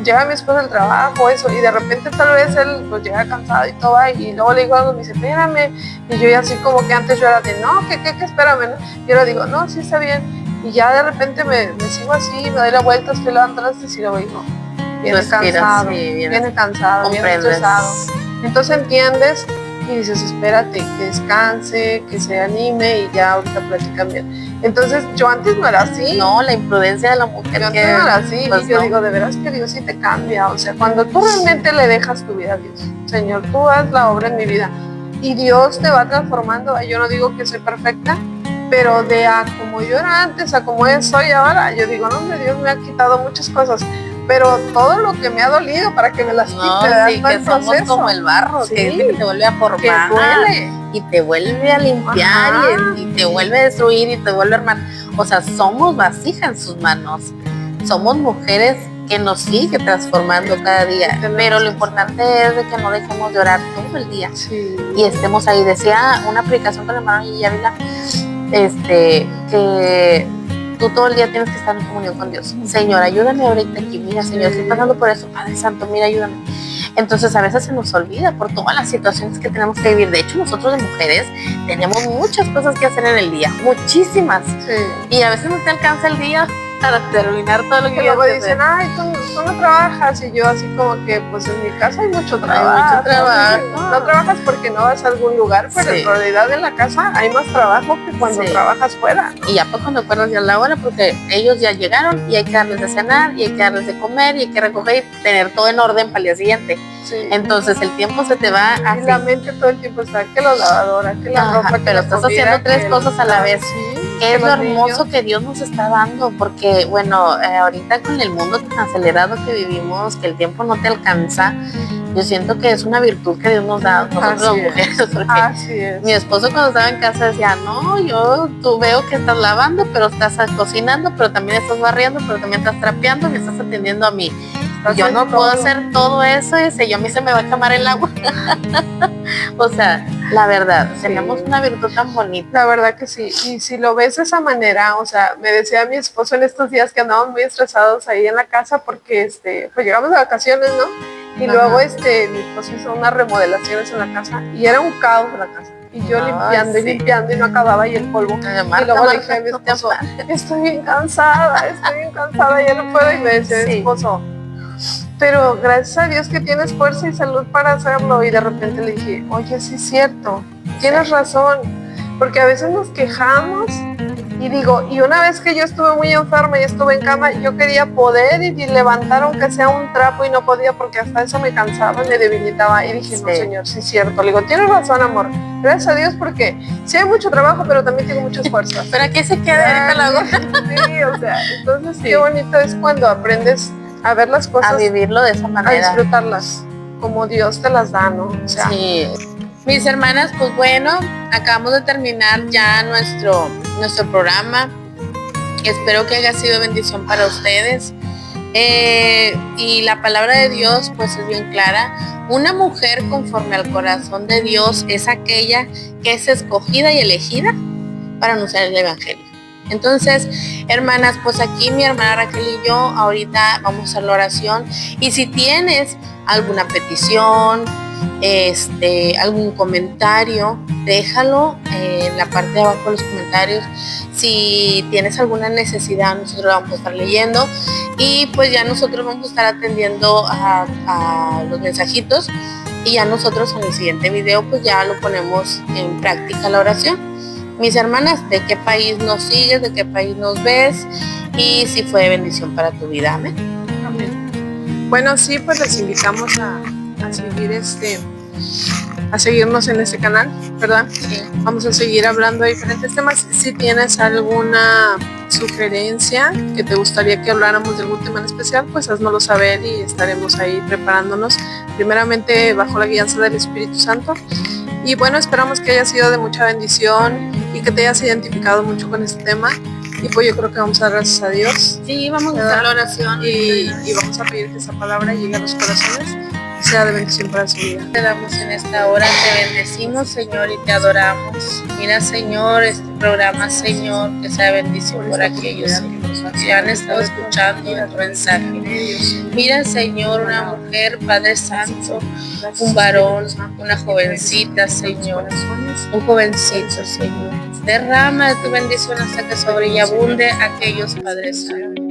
B: llega mi esposo del trabajo, eso, y de repente tal vez él pues llega cansado y todo, y luego le digo algo y me dice, espérame, y yo ya así como que antes yo era de, no, que espérame, ¿no? Y ahora digo, no, sí está bien, y ya de repente me sigo así, me doy la vuelta, estoy lavando trastes y luego digo, viene cansado, viene estresado. Entonces entiendes y dices, espérate, que descanse, que se anime y ya ahorita platican bien. Entonces yo antes no era así.
A: No, la imprudencia de la mujer.
B: Yo antes no era así,
A: pues
B: y yo
A: no.
B: digo, de veras que Dios sí te cambia. O sea, cuando tú realmente le dejas tu vida a Dios, Señor, tú haz la obra en mi vida y Dios te va transformando. Yo no digo que soy perfecta, pero de a como yo era antes a como soy ahora, yo digo, no, hombre, Dios me ha quitado muchas cosas, pero todo lo que me ha dolido para que me las quite,
A: No, sí, que somos
B: proceso,
A: como el barro,
B: sí,
A: que dice que te vuelve a
B: que
A: formar
B: duele.
A: y te vuelve a limpiar
B: Ajá.
A: y te vuelve a destruir y te vuelve a armar. O sea, somos vasija en sus manos. Somos mujeres que nos sigue transformando cada día. Pero lo importante es de que no dejemos de orar todo el día.
B: Sí.
A: Y estemos ahí. Decía una aplicación con el hermano Yavila, que tú todo el día tienes que estar en comunión con Dios. Señor, ayúdame ahorita aquí. Mira, Señor, estoy pasando por eso. Padre Santo, mira, ayúdame. Entonces a veces se nos olvida por todas las situaciones que tenemos que vivir. De hecho, nosotros de mujeres tenemos muchas cosas que hacer en el día, muchísimas.
B: Sí.
A: Y a veces no te alcanza el día para terminar todo lo que
B: luego dicen, ay, tú no trabajas, y yo así como que, pues en mi casa hay mucho trabajo. No trabajas porque no vas a algún lugar, pero sí, en realidad en la casa hay más trabajo que cuando sí, trabajas fuera, ¿no?
A: Y ya pues cuando acuerdas ya la hora, porque ellos ya llegaron y hay que darles de cenar y hay que darles de comer y hay que recoger y tener todo en orden para el día siguiente. Sí. Entonces el tiempo se te va así.
B: Y la mente todo el tiempo está, que la lavadora, que la ropa, que
A: pero
B: la
A: estás
B: comida,
A: haciendo tres cosas a la vez.
B: Sí,
A: que es lo hermoso que Dios nos está dando, porque bueno, ahorita con el mundo tan acelerado que vivimos, que el tiempo no te alcanza, yo siento que es una virtud que Dios nos da, nosotros las mujeres, porque mi esposo cuando estaba en casa decía, no, tú veo que estás lavando, pero estás cocinando, pero también estás barriendo, pero también estás trapeando, me estás atendiendo a mí. Yo no puedo hacer todo eso, y a mí se me va a quemar el agua. O sea, la verdad, sí, tenemos una virtud tan bonita.
B: La verdad que sí, y si lo ves de esa manera, o sea, me decía mi esposo en estos días que andábamos muy estresados ahí en la casa porque, pues llegamos de vacaciones, ¿no? Y luego, mi esposo hizo unas remodelaciones en la casa y era un caos en la casa. Y yo limpiando y limpiando y no acababa y el polvo. Y luego le dije a mi esposo, estoy bien cansada, y ya no puedo. Y me decía, esposo, pero gracias a Dios que tienes fuerza y salud para hacerlo. Y de repente le dije, oye, sí es cierto, tienes razón, porque a veces nos quejamos y digo, y una vez que yo estuve muy enferma y estuve en cama, yo quería poder y levantar aunque sea un trapo y no podía porque hasta eso me cansaba y me debilitaba. Y dije, no, Señor, sí es cierto. Le digo, tienes razón, amor, gracias a Dios, porque sí hay mucho trabajo, pero también tengo muchas fuerzas.
A: ¿Pero aquí se queda ahorita la gota?
B: Sí, o sea, entonces qué bonito es cuando aprendes a ver las cosas,
A: a vivirlo de esa manera,
B: a disfrutarlas como Dios te las da, ¿no? O sea,
A: sí. Mis hermanas, pues bueno, acabamos de terminar ya nuestro programa. Espero que haya sido bendición para ustedes. Y la palabra de Dios pues es bien clara. Una mujer conforme al corazón de Dios es aquella que es escogida y elegida para anunciar el evangelio. Entonces, hermanas, pues aquí mi hermana Raquel y yo ahorita vamos a hacer la oración, y si tienes alguna petición, algún comentario, déjalo en la parte de abajo de los comentarios. Si tienes alguna necesidad, nosotros la vamos a estar leyendo, y pues ya nosotros vamos a estar atendiendo a los mensajitos, y ya nosotros en el siguiente video pues ya lo ponemos en práctica la oración. Mis hermanas, ¿de qué país nos sigues? ¿De qué país nos ves? Y si fue bendición para tu vida. Amén.
B: Amén. Bueno, sí, pues les invitamos a seguir a seguirnos en este canal, ¿verdad? Sí. Vamos a seguir hablando de diferentes temas. Si tienes alguna sugerencia que te gustaría que habláramos de algún tema en especial, pues háznoslo saber y estaremos ahí preparándonos, primeramente bajo la guianza del Espíritu Santo. Y bueno, esperamos que haya sido de mucha bendición y que te hayas identificado mucho con este tema. Y pues yo creo que vamos a dar gracias a Dios.
A: Sí, vamos a hacer la oración
B: y vamos a pedir que esa palabra llegue a los corazones y sea de bendición para su vida.
A: Te damos en esta hora, te bendecimos, Señor, y te adoramos. Mira, Señor, este programa, Señor, que sea bendición por aquellos que han estado escuchando tu mensaje. Mira, Señor, una mujer, Padre Santo, un varón, una jovencita, Señor, un jovencito, Señor. Derrama de tu bendición hasta que sobre y abunde aquellos, Padre Santo.